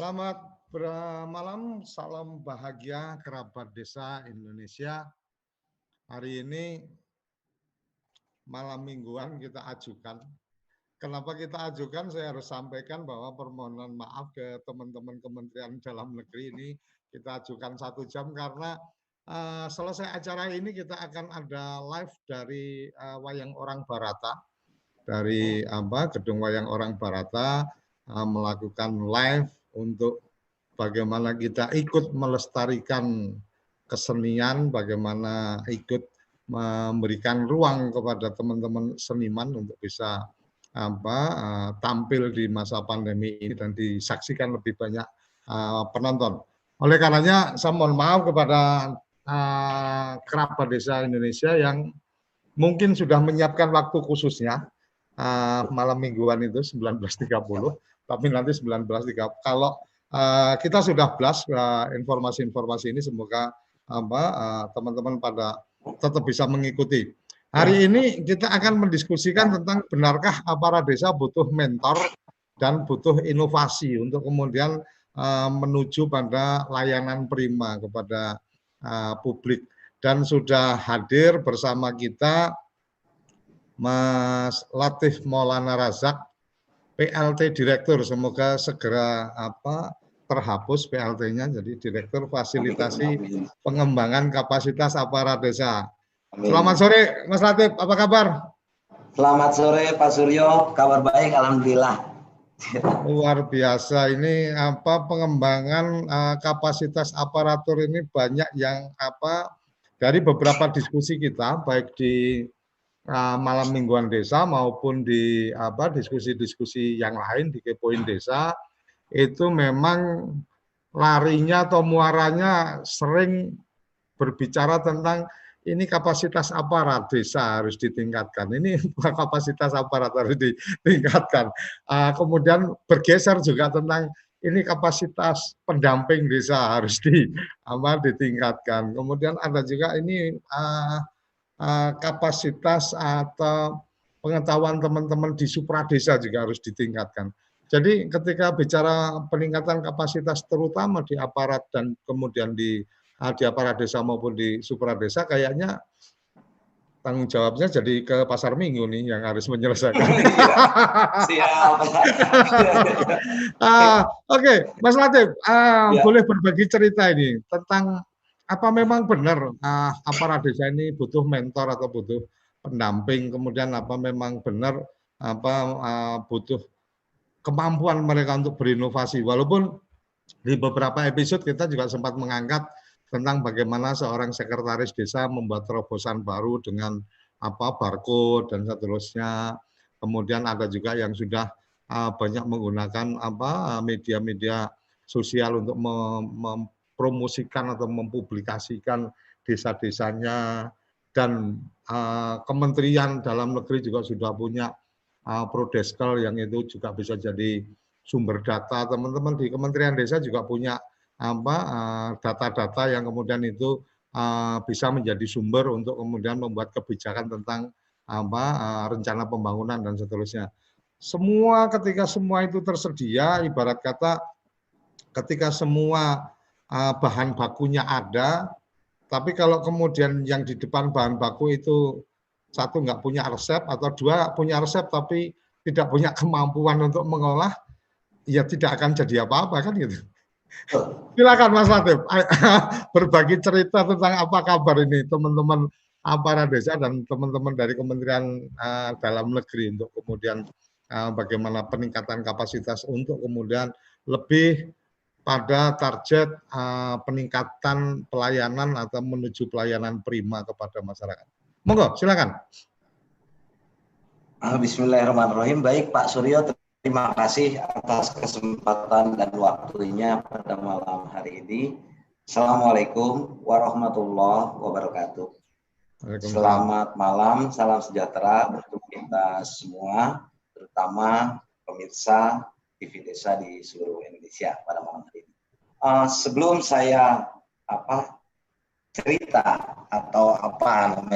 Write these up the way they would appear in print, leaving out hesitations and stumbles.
Selamat malam, salam bahagia kerabat desa Indonesia. Hari ini malam mingguan kita ajukan. Kenapa kita ajukan? Saya harus sampaikan bahwa permohonan maaf ke teman-teman Kementerian Dalam Negeri ini kita ajukan 1 jam karena selesai acara ini kita akan ada live dari Wayang Orang Barata, dari Gedung Wayang Orang Barata melakukan live untuk bagaimana kita ikut melestarikan kesenian, bagaimana ikut memberikan ruang kepada teman-teman seniman untuk bisa tampil di masa pandemi ini dan disaksikan lebih banyak penonton. Oleh karenanya saya mohon maaf kepada kerabat desa Indonesia yang mungkin sudah menyiapkan waktu khususnya malam mingguan itu 19.30, tapi nanti 19.30. Kalau kita sudah blast informasi-informasi ini, semoga teman-teman pada tetap bisa mengikuti. Hari ini kita akan mendiskusikan tentang benarkah aparat desa butuh mentor dan butuh inovasi untuk kemudian menuju pada layanan prima kepada publik. Dan sudah hadir bersama kita Mas Latif Maulana Razak, PLT Direktur, semoga segera terhapus PLT-nya, jadi Direktur Fasilitasi Pengembangan Kapasitas Aparat Desa. Amin. Selamat sore Mas Latif, apa kabar? Selamat sore Pak Suryo, kabar baik, alhamdulillah. Luar biasa, ini pengembangan kapasitas aparatur ini banyak yang dari beberapa diskusi kita, baik di malam mingguan desa maupun di diskusi-diskusi yang lain di Kepoin Desa, itu memang larinya atau muaranya sering berbicara tentang ini kapasitas aparat desa harus ditingkatkan, ini kapasitas aparat harus ditingkatkan. Kemudian bergeser juga tentang ini kapasitas pendamping desa harus ditingkatkan. Kemudian ada juga ini kapasitas atau pengetahuan teman-teman di supradesa juga harus ditingkatkan. Jadi ketika bicara peningkatan kapasitas terutama di aparat dan kemudian di aparat desa maupun di supradesa, kayaknya tanggung jawabnya jadi ke pasar minggu nih yang harus menyelesaikan. Siap. Oke, Mas Latif, boleh berbagi cerita ini tentang apa memang benar aparat desa ini butuh mentor atau butuh pendamping, kemudian apa memang benar butuh kemampuan mereka untuk berinovasi. Walaupun di beberapa episode kita juga sempat mengangkat tentang bagaimana seorang sekretaris desa membuat terobosan baru dengan barcode dan seterusnya. Kemudian ada juga yang sudah banyak menggunakan media-media sosial untuk mempromosikan atau mempublikasikan desa-desanya, dan Kementerian Dalam Negeri juga sudah punya Prodeskel yang itu juga bisa jadi sumber data. Teman-teman di Kementerian Desa juga punya data-data yang kemudian itu bisa menjadi sumber untuk kemudian membuat kebijakan tentang rencana pembangunan dan seterusnya. Ketika semua itu tersedia, ibarat kata ketika semua bahan bakunya ada, tapi kalau kemudian yang di depan bahan baku itu satu nggak punya resep atau dua punya resep tapi tidak punya kemampuan untuk mengolah, ya tidak akan jadi apa-apa kan gitu. Silakan Mas Latif, berbagi cerita tentang apa kabar ini teman-teman aparat desa dan teman-teman dari Kementerian Dalam Negeri untuk kemudian bagaimana peningkatan kapasitas untuk kemudian lebih pada target peningkatan pelayanan atau menuju pelayanan prima kepada masyarakat. Monggo, silakan. Bismillahirrahmanirrahim. Baik Pak Suryo, terima kasih atas kesempatan dan waktunya pada malam hari ini. Assalamualaikum warahmatullahi wabarakatuh. Selamat malam, salam sejahtera untuk kita semua, terutama pemirsa TV Desa di seluruh Indonesia pada malam hari ini. Sebelum saya cerita atau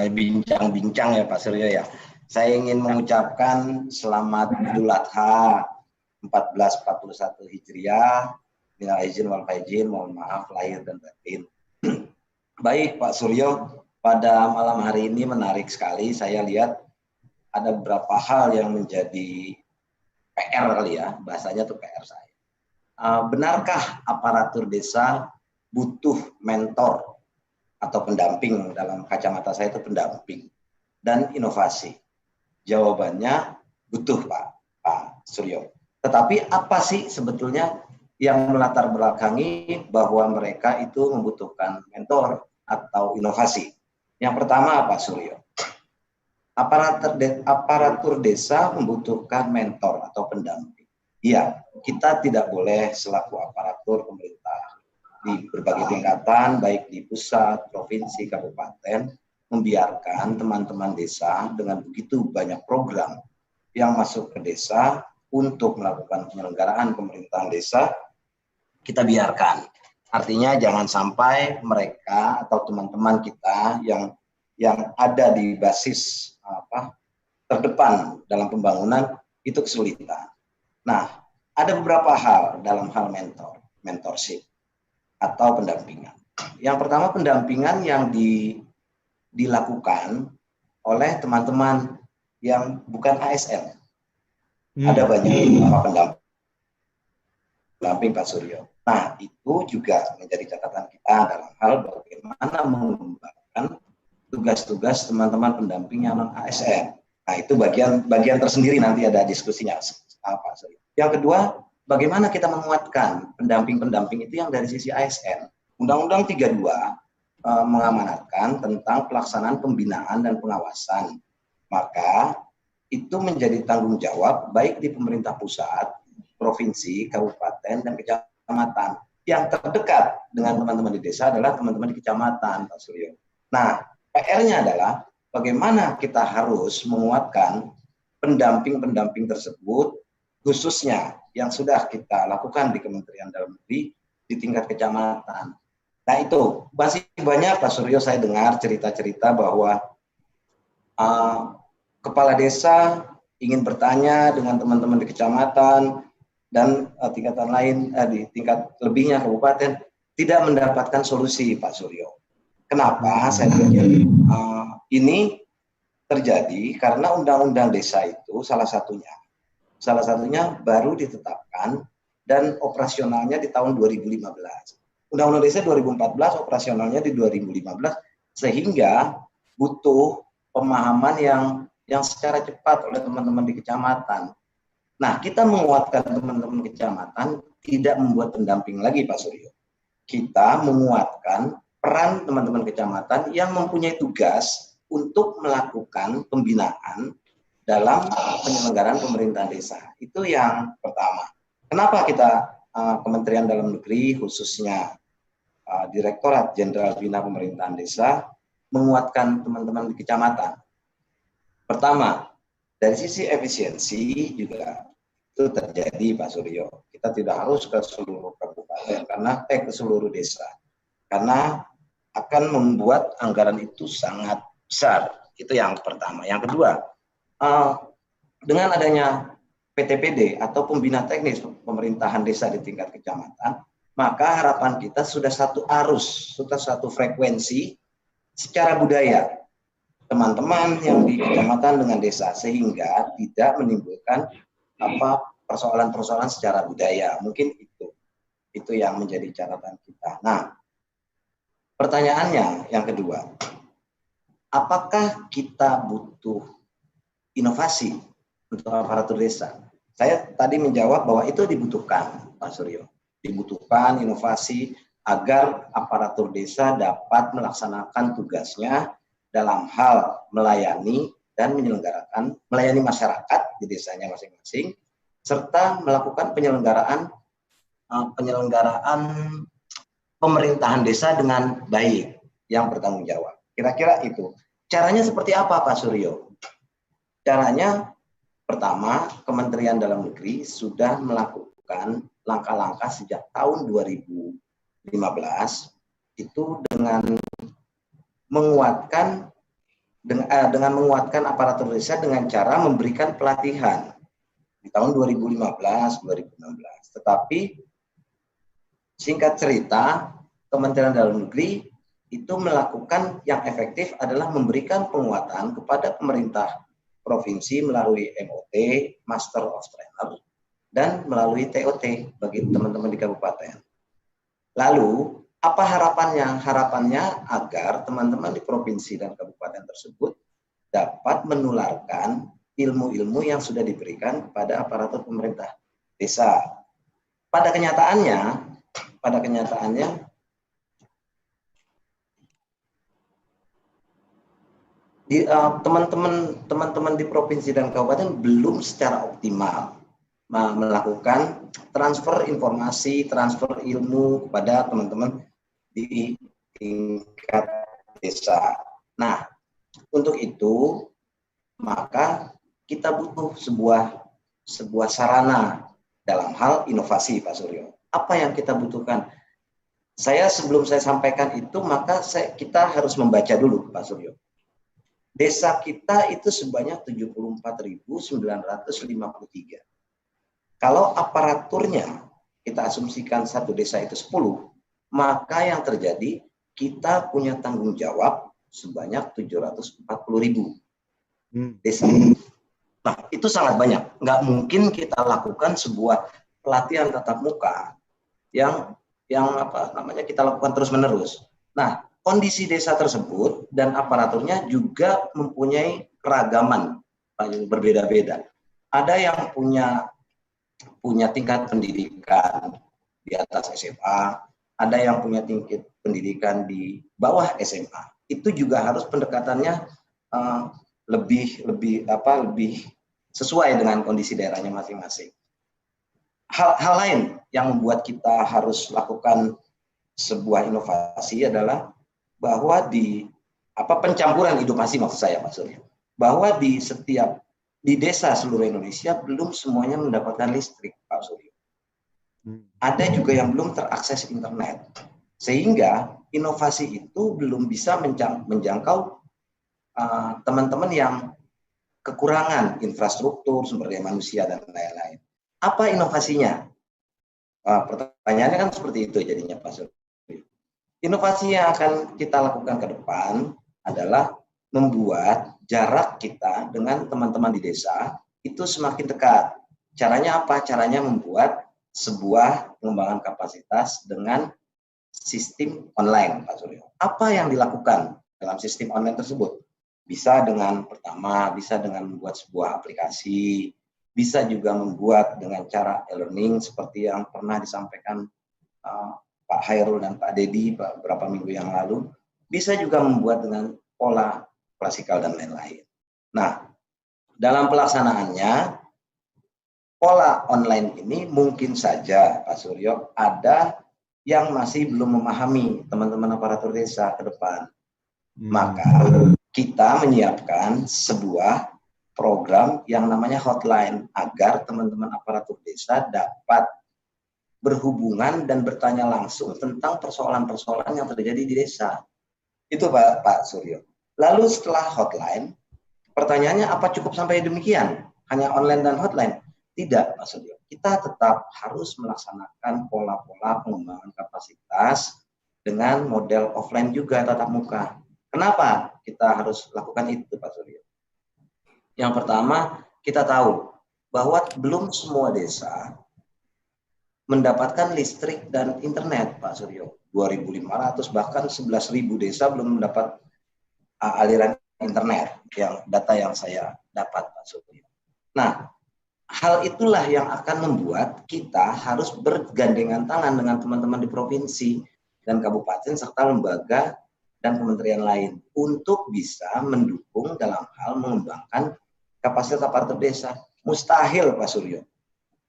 bincang-bincang ya Pak Suryo ya, saya ingin mengucapkan selamat Idul Adha 1441 Hijriah Minal aizin wal faizin, mohon maaf lahir dan batin. Baik Pak Suryo, pada malam hari ini menarik sekali. Saya lihat ada beberapa hal yang menjadi PR kali ya, bahasanya tuh PR saya. Benarkah aparatur desa butuh mentor atau pendamping? Dalam kacamata saya itu pendamping dan inovasi. Jawabannya butuh Pak Suryo. Tetapi apa sih sebetulnya yang melatar belakangi bahwa mereka itu membutuhkan mentor atau inovasi? Yang pertama Pak Suryo, aparatur desa membutuhkan mentor atau pendamping. Iya, kita tidak boleh selaku aparatur pemerintah di berbagai tingkatan, baik di pusat, provinsi, kabupaten, membiarkan teman-teman desa dengan begitu banyak program yang masuk ke desa untuk melakukan penyelenggaraan pemerintahan desa, kita biarkan. Artinya jangan sampai mereka atau teman-teman kita yang ada di basis terdepan dalam pembangunan itu kesulitan. Nah, ada beberapa hal dalam hal mentorship atau pendampingan. Yang pertama, pendampingan yang dilakukan oleh teman-teman yang bukan ASN. Ada banyak pendamping Pak Suryo. Nah, itu juga menjadi catatan kita dalam hal bagaimana mengembangkan tugas-tugas teman-teman pendamping yang non ASN. Nah, itu bagian tersendiri, nanti ada diskusinya Pak Suryo. Yang kedua, bagaimana kita menguatkan pendamping-pendamping itu yang dari sisi ASN. Undang-Undang 32 mengamanatkan tentang pelaksanaan pembinaan dan pengawasan. Maka itu menjadi tanggung jawab baik di pemerintah pusat, provinsi, kabupaten, dan kecamatan. Yang terdekat dengan teman-teman di desa adalah teman-teman di kecamatan, Pak Suryo. Nah, PR-nya adalah bagaimana kita harus menguatkan pendamping-pendamping tersebut, khususnya yang sudah kita lakukan di Kementerian Dalam Negeri di tingkat kecamatan. Nah, itu masih banyak Pak Suryo, saya dengar cerita-cerita bahwa kepala desa ingin bertanya dengan teman-teman di kecamatan dan tingkatan lain di tingkat lebihnya kabupaten, tidak mendapatkan solusi Pak Suryo. Kenapa saya pikir ini terjadi? Karena undang-undang desa itu salah satunya baru ditetapkan dan operasionalnya di tahun 2015. Undang-undang desa 2014, operasionalnya di 2015, sehingga butuh pemahaman yang secara cepat oleh teman-teman di kecamatan. Nah, kita menguatkan teman-teman kecamatan, tidak membuat pendamping lagi Pak Suryo. Kita menguatkan peran teman-teman kecamatan yang mempunyai tugas untuk melakukan pembinaan dalam penyelenggaraan pemerintahan desa. Itu yang pertama. Kenapa kita Kementerian Dalam Negeri, khususnya Direktorat Jenderal Bina Pemerintahan Desa, menguatkan teman-teman di kecamatan? Pertama, dari sisi efisiensi juga itu terjadi Pak Suryo. Kita tidak harus ke seluruh kabupaten ke seluruh desa, karena akan membuat anggaran itu sangat besar. Itu yang pertama. Yang kedua, dengan adanya PTPD atau pembina teknis pemerintahan desa di tingkat kecamatan, maka harapan kita sudah satu arus, sudah satu frekuensi secara budaya teman-teman yang di kecamatan dengan desa, sehingga tidak menimbulkan persoalan-persoalan secara budaya. Mungkin itu yang menjadi catatan kita. Nah, pertanyaannya yang kedua, apakah kita butuh inovasi untuk aparatur desa? Saya tadi menjawab bahwa itu dibutuhkan, Pak Suryo. Dibutuhkan inovasi agar aparatur desa dapat melaksanakan tugasnya dalam hal melayani dan melayani masyarakat di desanya masing-masing, serta melakukan penyelenggaraan pemerintahan desa dengan baik, yang bertanggung jawab. Kira-kira itu. Caranya seperti apa Pak Suryo? Caranya pertama, Kementerian Dalam Negeri sudah melakukan langkah-langkah sejak tahun 2015 itu dengan menguatkan aparatur desa dengan cara memberikan pelatihan di tahun 2015-2016. Tetapi Singkat cerita, Kementerian Dalam Negeri itu melakukan yang efektif adalah memberikan penguatan kepada pemerintah provinsi melalui MOT, Master of Trainer, dan melalui TOT bagi teman-teman di kabupaten. Lalu, apa harapannya? Harapannya agar teman-teman di provinsi dan kabupaten tersebut dapat menularkan ilmu-ilmu yang sudah diberikan kepada aparatur pemerintah desa. Pada kenyataannya teman-teman di provinsi dan kabupaten belum secara optimal melakukan transfer informasi, transfer ilmu kepada teman-teman di tingkat desa. Nah, untuk itu maka kita butuh sebuah sarana dalam hal inovasi, Pak Suryo. Apa yang kita butuhkan? Sebelum saya sampaikan itu, maka kita harus membaca dulu, Pak Suryo. Desa kita itu sebanyak 74.953. Kalau aparaturnya kita asumsikan satu desa itu 10, maka yang terjadi kita punya tanggung jawab sebanyak 740.000 desa. Nah, itu sangat banyak. Nggak mungkin kita lakukan sebuah pelatihan tatap muka yang kita lakukan terus-menerus. Nah, kondisi desa tersebut dan aparaturnya juga mempunyai keragaman yang berbeda-beda. Ada yang punya tingkat pendidikan di atas SMA, ada yang punya tingkat pendidikan di bawah SMA. Itu juga harus pendekatannya lebih sesuai dengan kondisi daerahnya masing-masing. Hal lain yang membuat kita harus lakukan sebuah inovasi adalah bahwa pencampuran inovasi, maksud saya Pak Suryo, bahwa di desa seluruh Indonesia belum semuanya mendapatkan listrik, Pak Suryo. Ada juga yang belum terakses internet, sehingga inovasi itu belum bisa menjangkau teman-teman yang kekurangan infrastruktur, sumber daya manusia, dan lain-lain. Apa inovasinya? Pertanyaannya kan seperti itu jadinya, Pak Suryo. Inovasi yang akan kita lakukan ke depan adalah membuat jarak kita dengan teman-teman di desa itu semakin dekat. Caranya apa? Caranya membuat sebuah pengembangan kapasitas dengan sistem online, Pak Suryo. Apa yang dilakukan dalam sistem online tersebut? Bisa dengan membuat sebuah aplikasi, bisa juga membuat dengan cara e-learning seperti yang pernah disampaikan Pak Hairul dan Pak Dedi beberapa minggu yang lalu. Bisa juga membuat dengan pola klasikal dan lain-lain. Nah, dalam pelaksanaannya, pola online ini mungkin saja, Pak Suryo, ada yang masih belum memahami teman-teman aparatur desa ke depan. Maka kita menyiapkan sebuah program yang namanya hotline agar teman-teman aparatur desa dapat berhubungan dan bertanya langsung tentang persoalan-persoalan yang terjadi di desa. Itu Pak Suryo. Lalu setelah hotline, pertanyaannya apa cukup sampai demikian? Hanya online dan hotline? Tidak, Pak Suryo. Kita tetap harus melaksanakan pola-pola pengembangan kapasitas dengan model offline juga tatap muka. Kenapa kita harus lakukan itu, Pak Suryo? Yang pertama, kita tahu bahwa belum semua desa mendapatkan listrik dan internet, Pak Suryo. 2.500 bahkan 11.000 desa belum mendapat aliran internet, data yang saya dapat, Pak Suryo. Nah, hal itulah yang akan membuat kita harus bergandengan tangan dengan teman-teman di provinsi dan kabupaten serta lembaga dan kementerian lain untuk bisa mendukung dalam hal mengembangkan kapasitas aparatur desa. Mustahil, Pak Suryo,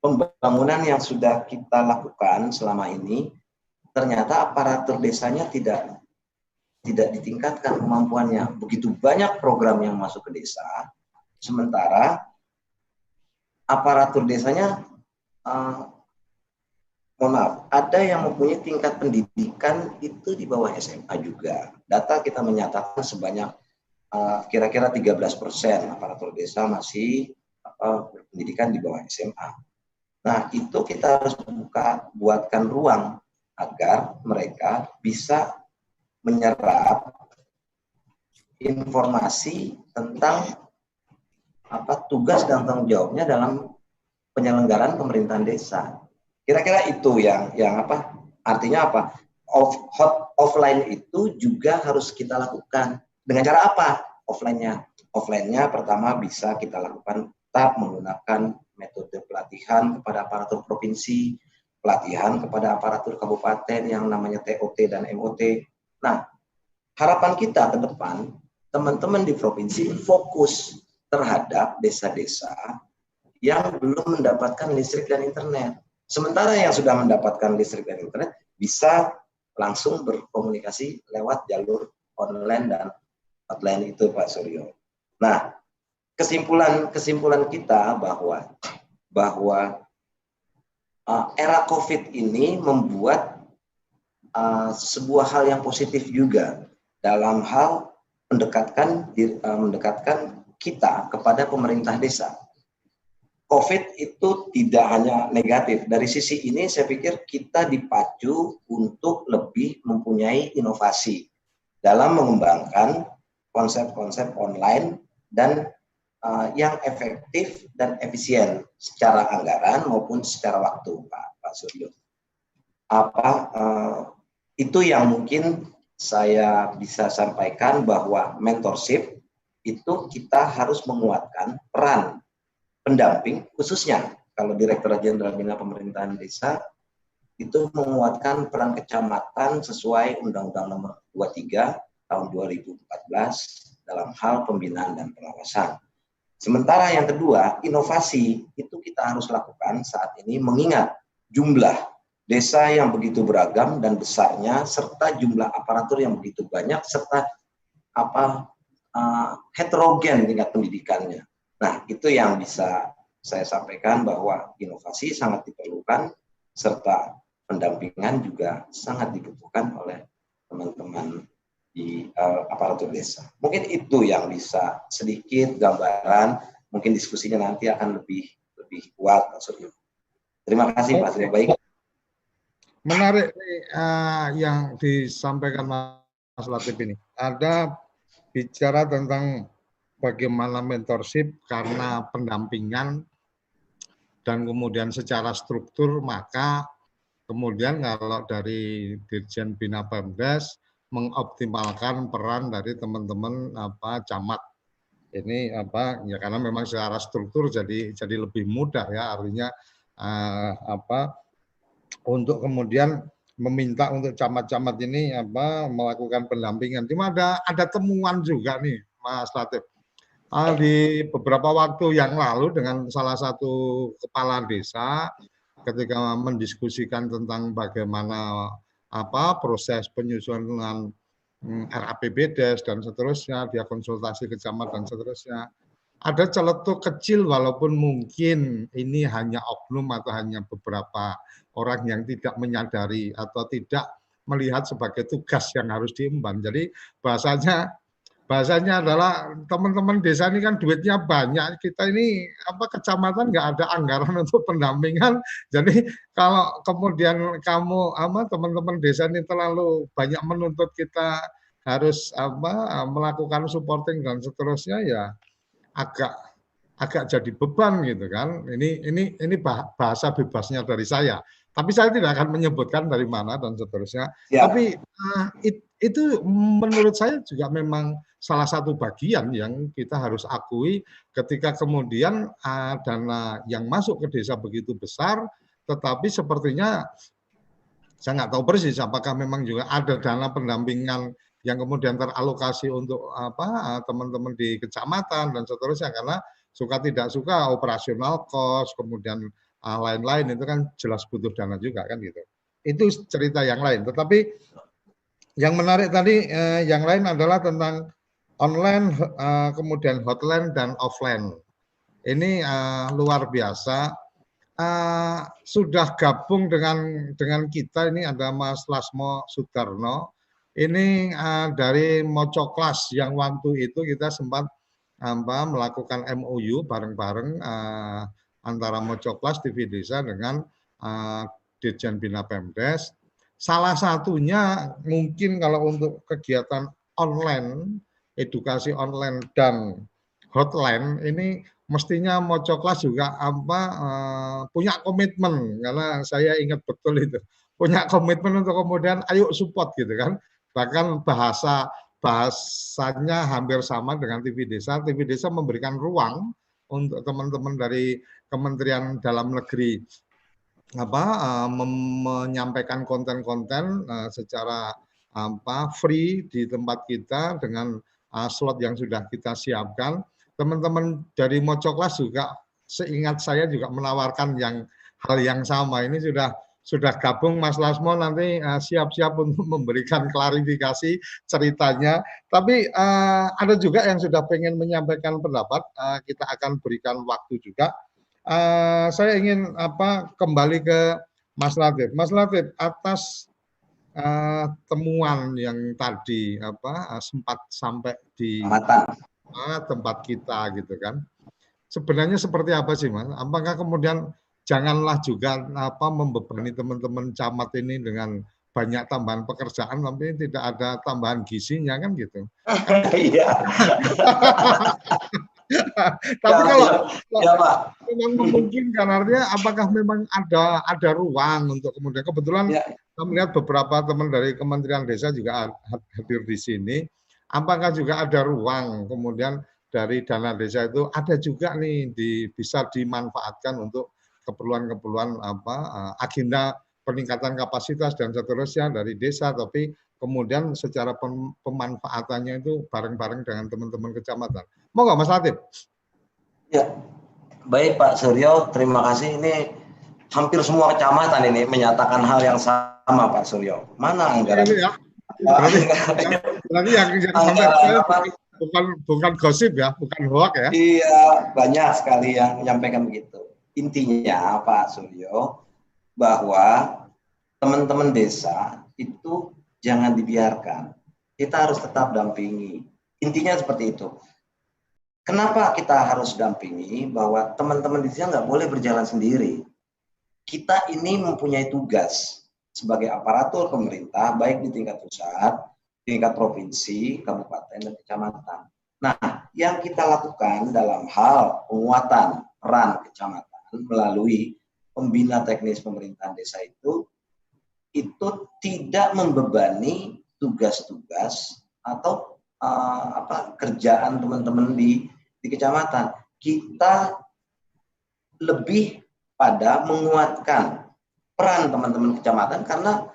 pembangunan yang sudah kita lakukan selama ini ternyata aparatur desanya tidak ditingkatkan kemampuannya. Begitu banyak program yang masuk ke desa, sementara aparatur desanya ada yang mempunyai tingkat pendidikan itu di bawah SMA juga. Data kita menyatakan sebanyak kira-kira 13% aparatur desa masih berpendidikan di bawah SMA. Nah, itu kita harus buatkan ruang agar mereka bisa menyerap informasi tentang tugas dan tanggung jawabnya dalam penyelenggaraan pemerintahan desa. Kira-kira itu yang artinya offline itu juga harus kita lakukan. Dengan cara apa? Offline-nya pertama bisa kita lakukan tetap menggunakan metode pelatihan kepada aparatur provinsi, pelatihan kepada aparatur kabupaten yang namanya TOT dan MOT. Nah, harapan kita ke depan, teman-teman di provinsi fokus terhadap desa-desa yang belum mendapatkan listrik dan internet. Sementara yang sudah mendapatkan listrik dan internet bisa langsung berkomunikasi lewat jalur online dan hotline itu, Pak Suryo. Nah, kesimpulan kita bahwa era COVID ini membuat sebuah hal yang positif juga dalam hal mendekatkan kita kepada pemerintah desa. COVID itu tidak hanya negatif. Dari sisi ini saya pikir kita dipacu untuk lebih mempunyai inovasi dalam mengembangkan konsep-konsep online dan yang efektif dan efisien secara anggaran maupun secara waktu, Pak Suryo. Itu yang mungkin saya bisa sampaikan, bahwa mentorship itu kita harus menguatkan peran pendamping, khususnya kalau Direktorat Jenderal Bina Pemerintahan Desa itu menguatkan peran kecamatan sesuai Undang-Undang Nomor 23 tahun 2014 dalam hal pembinaan dan pengawasan. Sementara yang kedua, inovasi itu kita harus lakukan saat ini mengingat jumlah desa yang begitu beragam dan besarnya, serta jumlah aparatur yang begitu banyak, serta heterogen tingkat pendidikannya. Nah, itu yang bisa saya sampaikan, bahwa inovasi sangat diperlukan, serta pendampingan juga sangat dibutuhkan oleh teman-teman di aparatur desa. Mungkin itu yang bisa sedikit gambaran, mungkin diskusinya nanti akan lebih kuat, Pak Suryo. Terima kasih, Pak Suryo. Baik. Menarik yang disampaikan Mas Latif ini. Ada bicara tentang bagaimana mentorship karena pendampingan dan kemudian secara struktur, maka kemudian kalau dari Dirjen Bina Pemdes mengoptimalkan peran dari teman-teman camat ini ya, karena memang secara struktur jadi lebih mudah ya, artinya untuk kemudian meminta untuk camat-camat ini melakukan pendampingan. Cuma ada temuan juga nih, Mas Latif. Di beberapa waktu yang lalu dengan salah satu kepala desa ketika mendiskusikan tentang bagaimana proses penyusunan RAPBDes dan seterusnya, dia konsultasi ke camat dan seterusnya. Ada celetuk kecil, walaupun mungkin ini hanya oknum atau hanya beberapa orang yang tidak menyadari atau tidak melihat sebagai tugas yang harus diemban. Jadi bahasanya adalah teman-teman desa ini kan duitnya banyak, kita ini kecamatan nggak ada anggaran untuk pendampingan. Jadi kalau kemudian kamu teman-teman desa ini terlalu banyak menuntut kita harus melakukan supporting dan seterusnya, ya agak jadi beban gitu kan. Ini bahasa bebasnya dari saya. Tapi saya tidak akan menyebutkan dari mana dan seterusnya. Ya. Tapi itu menurut saya juga memang salah satu bagian yang kita harus akui ketika kemudian dana yang masuk ke desa begitu besar, tetapi sepertinya saya nggak tahu persis apakah memang juga ada dana pendampingan yang kemudian teralokasi untuk teman-teman di kecamatan dan seterusnya, karena suka tidak suka operasional cost kemudian lain-lain itu kan jelas butuh dana juga kan gitu. Itu cerita yang lain. Tetapi yang menarik tadi yang lain adalah tentang online kemudian hotline dan offline. Ini luar biasa. Sudah gabung dengan kita ini ada Mas Lasmo Sudarno. Ini dari Mocoklas yang waktu itu kita sempat melakukan MOU bareng-bareng antara Mocoklas TV Desa dengan Dirjen Bina Pemdes, Salah satunya mungkin kalau untuk kegiatan online, edukasi online dan hotline ini mestinya Mocoklas juga punya komitmen, karena saya ingat betul itu punya komitmen untuk kemudian ayo support gitu kan. Bahkan bahasanya hampir sama dengan TV Desa. TV Desa memberikan ruang untuk teman-teman dari Kementerian Dalam Negeri menyampaikan konten-konten secara free di tempat kita dengan slot yang sudah kita siapkan. Teman-teman dari Mocoklas juga seingat saya juga menawarkan hal yang sama. Ini sudah gabung Mas Lasmo, nanti siap-siap untuk memberikan klarifikasi ceritanya. Tapi ada juga yang sudah pengen menyampaikan pendapat, kita akan berikan waktu juga. Saya ingin kembali ke Mas Latif. Mas Latif, atas temuan yang tadi sempat sampai di tempat kita gitu kan. Sebenarnya seperti apa sih, Mas? Apakah kemudian janganlah juga membebani teman-teman camat ini dengan banyak tambahan pekerjaan tapi tidak ada tambahan gizinya kan gitu. Iya. Tapi kalau memang memungkinkan, artinya apakah memang ada ruang untuk kemudian, kebetulan saya melihat beberapa teman dari Kementerian Desa juga hadir di sini, apakah juga ada ruang kemudian dari dana desa itu ada juga nih bisa dimanfaatkan untuk keperluan-keperluan agenda peningkatan kapasitas dan seterusnya dari desa, tapi kemudian secara pemanfaatannya itu bareng-bareng dengan teman-teman kecamatan. Mau nggak Mas Latif? Ya, baik Pak Suryo, terima kasih. Ini hampir semua kecamatan ini menyatakan hal yang sama Pak Suryo. Mana anggaran? Ya. Berarti yang sampai bukan gosip ya, bukan hoax ya? Iya, banyak sekali yang menyampaikan begitu. Intinya Pak Suryo, bahwa teman-teman desa itu jangan dibiarkan. Kita harus tetap dampingi. Intinya seperti itu. Kenapa kita harus dampingi? Bahwa teman-teman di sini nggak boleh berjalan sendiri. Kita ini mempunyai tugas sebagai aparatur pemerintah, baik di tingkat pusat, tingkat provinsi, kabupaten, dan kecamatan. Nah, yang kita lakukan dalam hal penguatan peran kecamatan melalui pembina teknis pemerintahan desa itu tidak membebani tugas-tugas atau kerjaan teman-teman di kecamatan. Kita lebih pada menguatkan peran teman-teman kecamatan karena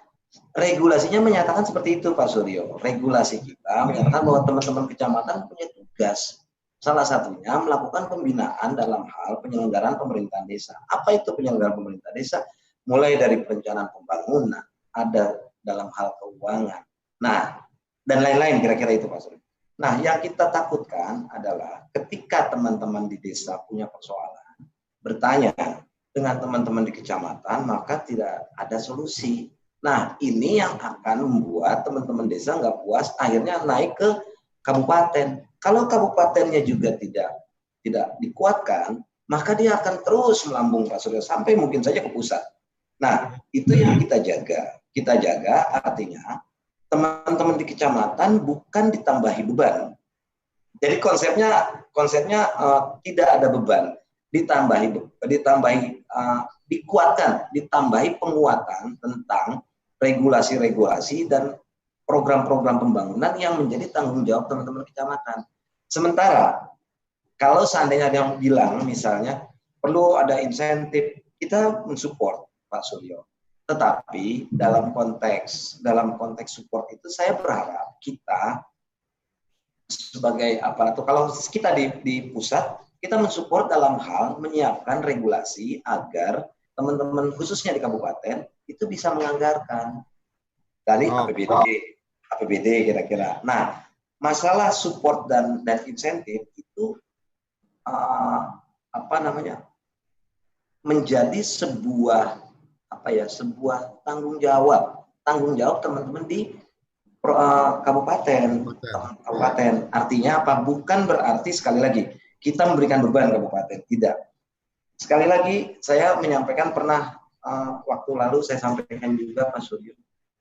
regulasinya menyatakan seperti itu Pak Suryo. Regulasi kita menyatakan bahwa teman-teman kecamatan punya tugas. Salah satunya melakukan pembinaan dalam hal penyelenggaraan pemerintahan desa. Apa itu penyelenggaraan pemerintahan desa? Mulai dari perencanaan pembangunan, ada dalam hal keuangan. Nah, dan lain-lain kira-kira itu Pak Suryo. Nah, yang kita takutkan adalah ketika teman-teman di desa punya persoalan, bertanya dengan teman-teman di kecamatan, maka tidak ada solusi. Nah, ini yang akan membuat teman-teman desa nggak puas, akhirnya naik ke kabupaten. Kalau kabupatennya juga tidak dikuatkan, maka dia akan terus melambung Pak Suryo sampai mungkin saja ke pusat. Nah, itu yang kita jaga. Kita jaga artinya teman-teman di kecamatan bukan ditambahi beban. Jadi konsepnya tidak ada beban, dikuatkan, ditambahi penguatan tentang regulasi-regulasi dan program-program pembangunan yang menjadi tanggung jawab teman-teman kecamatan. Sementara kalau seandainya ada yang bilang misalnya perlu ada insentif, kita mensupport Pak Suryo. Tetapi dalam konteks support itu saya berharap kita sebagai aparatur, kalau kita di pusat, kita mensupport dalam hal menyiapkan regulasi agar teman-teman khususnya di kabupaten itu bisa menganggarkan dari APBD kira-kira. Nah, masalah support dan insentif itu menjadi sebuah tanggung jawab teman-teman di kabupaten. Artinya apa? Bukan berarti sekali lagi kita memberikan beban kabupaten, tidak. Sekali lagi saya menyampaikan pernah waktu lalu saya sampaikan juga Pak Suryo,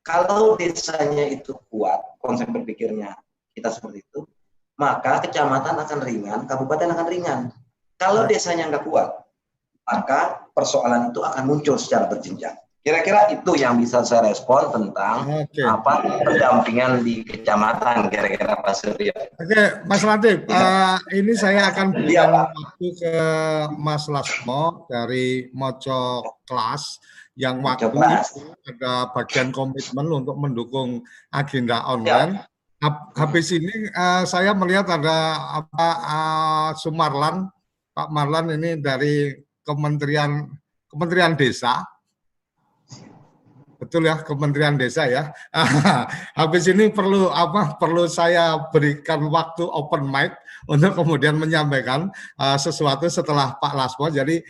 Kalau desanya itu kuat, konsep berpikirnya kita seperti itu, maka kecamatan akan ringan, kabupaten akan ringan. Kalau desanya nggak kuat, maka persoalan itu akan muncul secara berjenjang. Kira-kira itu yang bisa saya respon tentang pendampingan di kecamatan, kira-kira Pak Suryo. Oke, Mas Latif, ini saya akan berikan waktu ke Mas Lasmo dari Moco Kelas yang waktu ada bagian komitmen untuk mendukung agenda online. Habis ini saya melihat ada Sumarlan, Pak Marlan ini dari Kementerian Desa. Betul ya, Kementerian Desa ya. Habis ini perlu saya berikan waktu open mic untuk kemudian menyampaikan sesuatu setelah Pak Lasmo. Jadi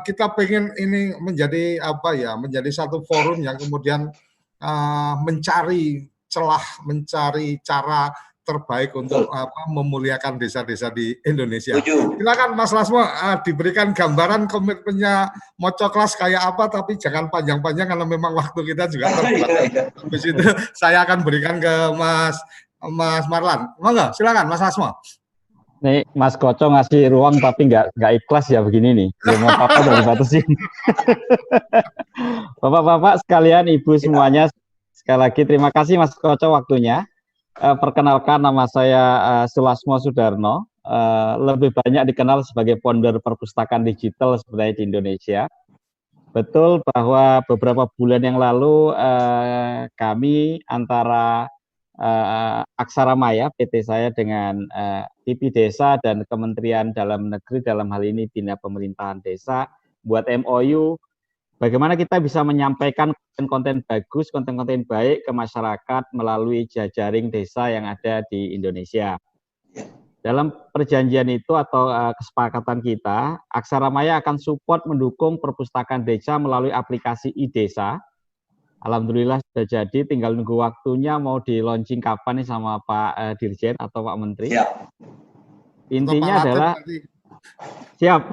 kita pengen ini menjadi menjadi satu forum yang kemudian mencari celah, mencari cara terbaik untuk memuliakan desa-desa di Indonesia. Silakan Mas Lasmo diberikan gambaran komitmennya Moco Kelas kayak apa, tapi jangan panjang-panjang karena memang waktu kita juga terbatas. Habis itu saya akan berikan ke Mas Marlan. Monggo, silakan Mas Lasmo. Nih Mas Koco ngasih ruang tapi nggak ikhlas ya begini nih. Belum apa-apa udah dibatasin. Bapak-bapak sekalian, Ibu semuanya, sekali lagi terima kasih Mas Koco waktunya. Perkenalkan, nama saya Sulasmo Sudarno, lebih banyak dikenal sebagai founder perpustakaan digital sebenarnya di Indonesia. Betul bahwa beberapa bulan yang lalu kami antara Aksara Maya, PT saya dengan TV Desa dan Kementerian Dalam Negeri, dalam hal ini Bina Pemerintahan Desa, buat MOU bagaimana kita bisa menyampaikan konten-konten bagus, konten-konten baik ke masyarakat melalui jejaring desa yang ada di Indonesia. Dalam perjanjian itu atau kesepakatan kita, Aksara Maya akan support mendukung perpustakaan desa melalui aplikasi iDesa. Alhamdulillah sudah jadi, tinggal nunggu waktunya mau di launching kapan nih sama Pak Dirjen atau Pak Menteri. Intinya adalah siap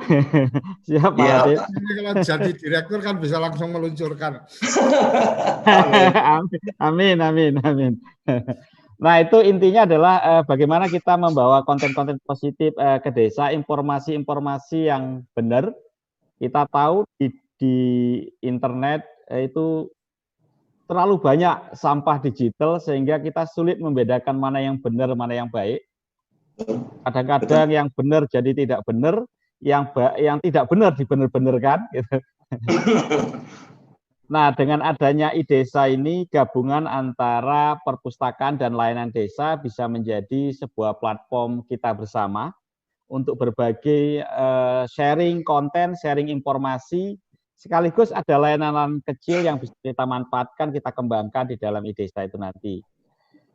Pak Latif. Kalau jadi direktur kan bisa langsung meluncurkan. Amin. Nah, itu intinya adalah bagaimana kita membawa konten-konten positif ke desa, informasi-informasi yang benar. Kita tahu di internet itu terlalu banyak sampah digital sehingga kita sulit membedakan mana yang benar, mana yang baik. Kadang-kadang yang benar jadi tidak benar, yang tidak benar dibenar-benarkan. Gitu. Nah, dengan adanya iDesa ini, gabungan antara perpustakaan dan layanan desa bisa menjadi sebuah platform kita bersama untuk berbagi sharing konten, sharing informasi, sekaligus ada layanan kecil yang bisa kita manfaatkan, kita kembangkan di dalam iDesa itu nanti.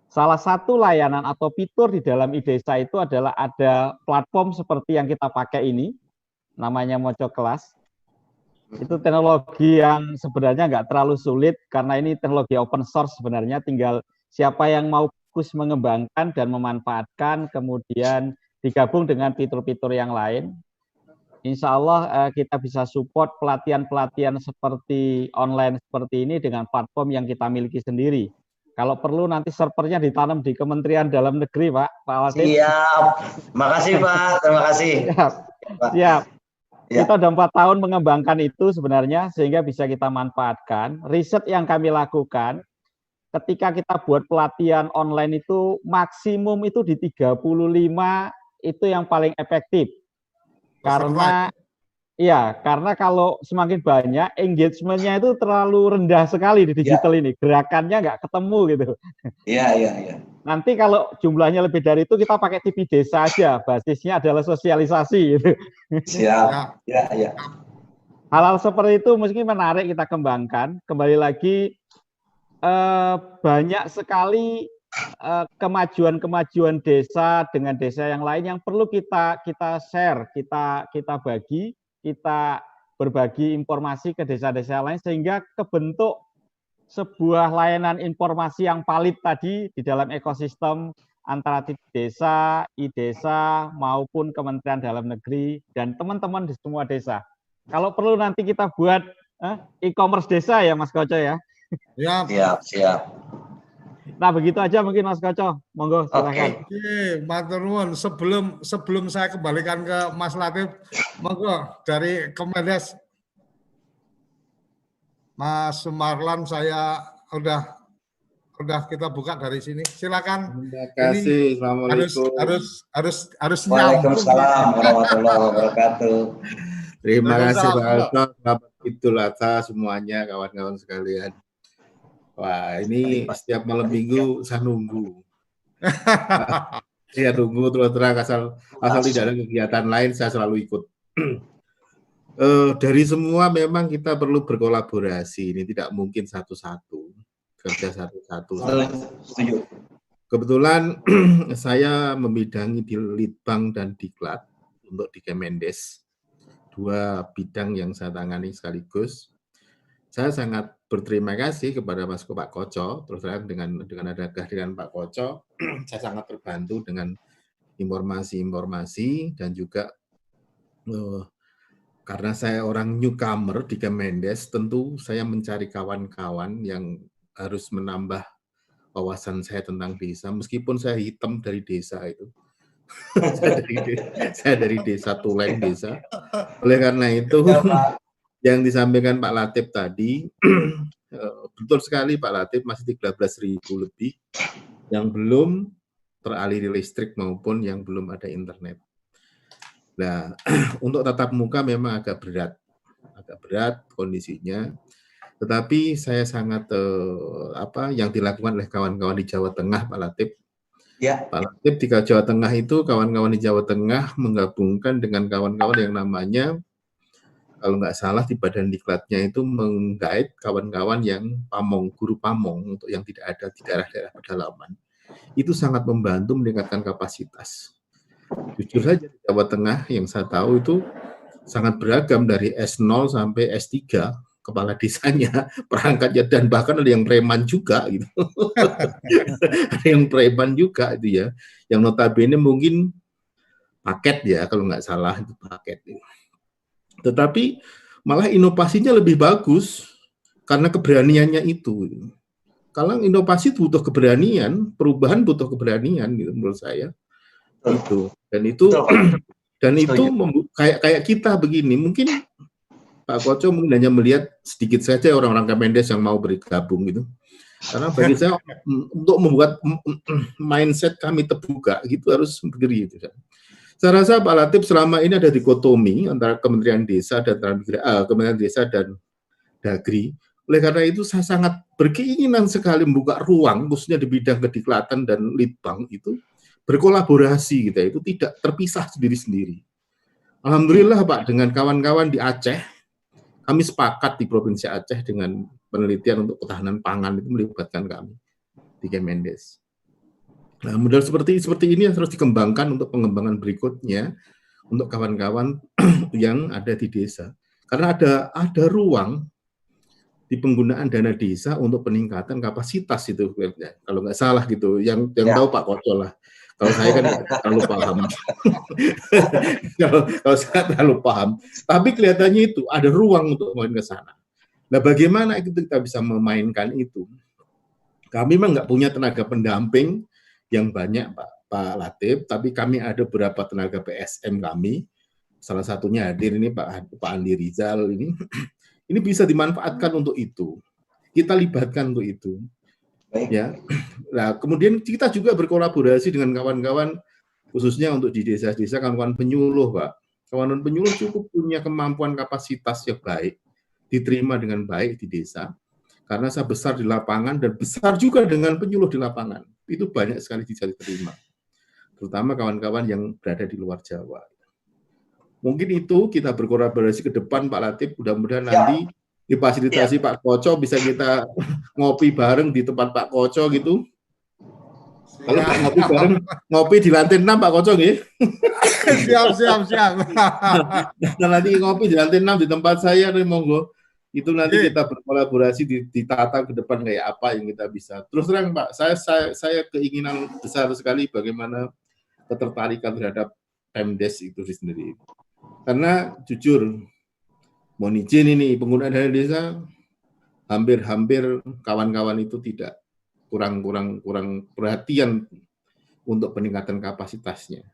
Salah satu layanan atau fitur di dalam iDesa itu adalah ada platform seperti yang kita pakai ini, namanya Moco Kelas. Itu teknologi yang sebenarnya nggak terlalu sulit, karena ini teknologi open source sebenarnya, tinggal siapa yang mau fokus mengembangkan dan memanfaatkan, kemudian digabung dengan fitur-fitur yang lain. Insya Allah kita bisa support pelatihan-pelatihan seperti online seperti ini dengan platform yang kita miliki sendiri. Kalau perlu nanti servernya ditanam di Kementerian Dalam Negeri, Pak Latif. Siap. Makasih, Pak. Terima kasih. Siap. Ya. Kita udah 4 tahun mengembangkan itu sebenarnya, sehingga bisa kita manfaatkan. Riset yang kami lakukan, ketika kita buat pelatihan online itu, maksimum itu di 35, itu yang paling efektif. Karena kalau semakin banyak, engagement-nya itu terlalu rendah sekali di digital ini. Gerakannya nggak ketemu gitu. Iya. Nanti kalau jumlahnya lebih dari itu, kita pakai TV Desa aja. Basisnya adalah sosialisasi gitu. Siap. Ya. Hal-hal seperti itu mungkin menarik kita kembangkan. Kembali lagi, banyak sekali kemajuan-kemajuan desa dengan desa yang lain yang perlu kita share, kita bagi, kita berbagi informasi ke desa-desa lain sehingga kebentuk sebuah layanan informasi yang valid tadi di dalam ekosistem antara desa, iDesa maupun Kementerian Dalam Negeri dan teman-teman di semua desa. Kalau perlu nanti kita buat e-commerce desa ya Mas Koco ya. Ya, Siap. Nah, begitu aja mungkin Mas Koco. Monggo silakan. oke, matur nuwun. Sebelum saya kembalikan ke Mas Latif, monggo dari Kemendes Mas Sumarlan, saya udah kita buka dari sini. Silakan. Terima Ini kasih. harus Assalamualaikum. harus nyambung. Waalaikumsalam warahmatullahi wabarakatuh. Terima kasih Waalaikumsalam. Pak Alto. Selamat Idul Adha semuanya kawan-kawan sekalian. Wah, ini setiap malam minggu saya nunggu. Saya tunggu terus terang asal tidak ada kegiatan lain saya selalu ikut. Dari semua memang kita perlu berkolaborasi. Ini tidak mungkin satu-satu, kerja satu-satu. Setuju. Kebetulan saya membidangi di Litbang dan Diklat untuk di Kemendes, dua bidang yang saya tangani sekaligus. Saya sangat berterima kasih kepada Pak Koco, terus terang dengan ada kehadiran Pak Koco, saya sangat terbantu dengan informasi-informasi dan juga karena saya orang newcomer di Kemendes, tentu saya mencari kawan-kawan yang harus menambah wawasan saya tentang desa, meskipun saya hitam dari desa itu. saya dari desa Tuleng desa. Oleh karena itu, yang disampaikan Pak Latif tadi, betul sekali Pak Latif, masih 13.000 lebih yang belum teraliri listrik maupun yang belum ada internet. Nah, untuk tatap muka memang agak berat kondisinya. Tetapi saya sangat yang dilakukan oleh kawan-kawan di Jawa Tengah, Pak Latif. Ya. Pak Latif di Jawa Tengah itu kawan-kawan di Jawa Tengah menggabungkan dengan kawan-kawan yang namanya, kalau nggak salah di Badan Diklatnya itu menggait kawan-kawan yang pamong, guru pamong untuk yang tidak ada di daerah-daerah pedalaman. Itu sangat membantu meningkatkan kapasitas. Jujur saja di Jawa Tengah yang saya tahu itu sangat beragam dari S0 sampai S3 kepala desanya, perangkatnya, dan bahkan ada yang preman juga gitu. Ada yang preman juga itu ya, yang notabene mungkin paket ya kalau nggak salah itu paket. Tetapi malah inovasinya lebih bagus karena keberaniannya itu. Kalau inovasi butuh keberanian, perubahan butuh keberanian gitu menurut saya. Itu dan itu kayak kita begini, mungkin Pak Koco mungkin hanya melihat sedikit saja orang-orang Kemendes yang mau bergabung gitu, karena bagi saya untuk membuat mindset kami terbuka gitu harus berdiri gitu. Saya rasa Pak Latif selama ini ada dikotomi antara Kementerian Desa dan Kementerian Desa dan Dagri. Oleh karena itu saya sangat berkeinginan sekali membuka ruang khususnya di bidang kediklatan dan litbang itu berkolaborasi gitu, itu tidak terpisah sendiri-sendiri. Alhamdulillah Pak, dengan kawan-kawan di Aceh, kami sepakat di Provinsi Aceh dengan penelitian untuk ketahanan pangan itu melibatkan kami di Kemendes. Nah, model seperti ini harus dikembangkan untuk pengembangan berikutnya untuk kawan-kawan yang ada di desa. Karena ada ruang di penggunaan dana desa untuk peningkatan kapasitas itu, kalau nggak salah gitu. Yang tahu Pak Koco lah. Kalau saya kan terlalu paham. kalau saya terlalu paham. Tapi kelihatannya itu ada ruang untuk main ke sana. Nah, bagaimana kita bisa memainkan itu? Kami memang nggak punya tenaga pendamping yang banyak, Pak Latif, tapi kami ada beberapa tenaga PSM kami. Salah satunya hadir ini Pak Andi Rizal ini. Ini bisa dimanfaatkan untuk itu. Kita libatkan untuk itu. Baik. Ya. Nah, kemudian kita juga berkolaborasi dengan kawan-kawan khususnya untuk di desa-desa, kawan-kawan penyuluh, Pak. Kawan-kawan penyuluh cukup punya kemampuan kapasitas yang baik, diterima dengan baik di desa. Karena saya besar di lapangan dan besar juga dengan penyuluh di lapangan. Itu banyak sekali bisa diterima. Terutama kawan-kawan yang berada di luar Jawa. Mungkin itu kita berkolaborasi ke depan Pak Latif, mudah-mudahan nanti difasilitasi Pak Koco bisa kita ngopi bareng di tempat Pak Koco gitu. Kalau ngopi bareng, ngopi di lantai 6 Pak Koco gitu. Siap. Nah, nanti ngopi di lantai 6 di tempat saya nih monggo. Itu nanti kita berkolaborasi ditata ke depan kayak apa yang kita bisa. Terus terang Pak, saya keinginan besar sekali bagaimana ketertarikan terhadap Pemdes itu sendiri. Karena jujur, mohon izin ini penggunaan dana desa hampir kawan-kawan itu tidak kurang perhatian untuk peningkatan kapasitasnya.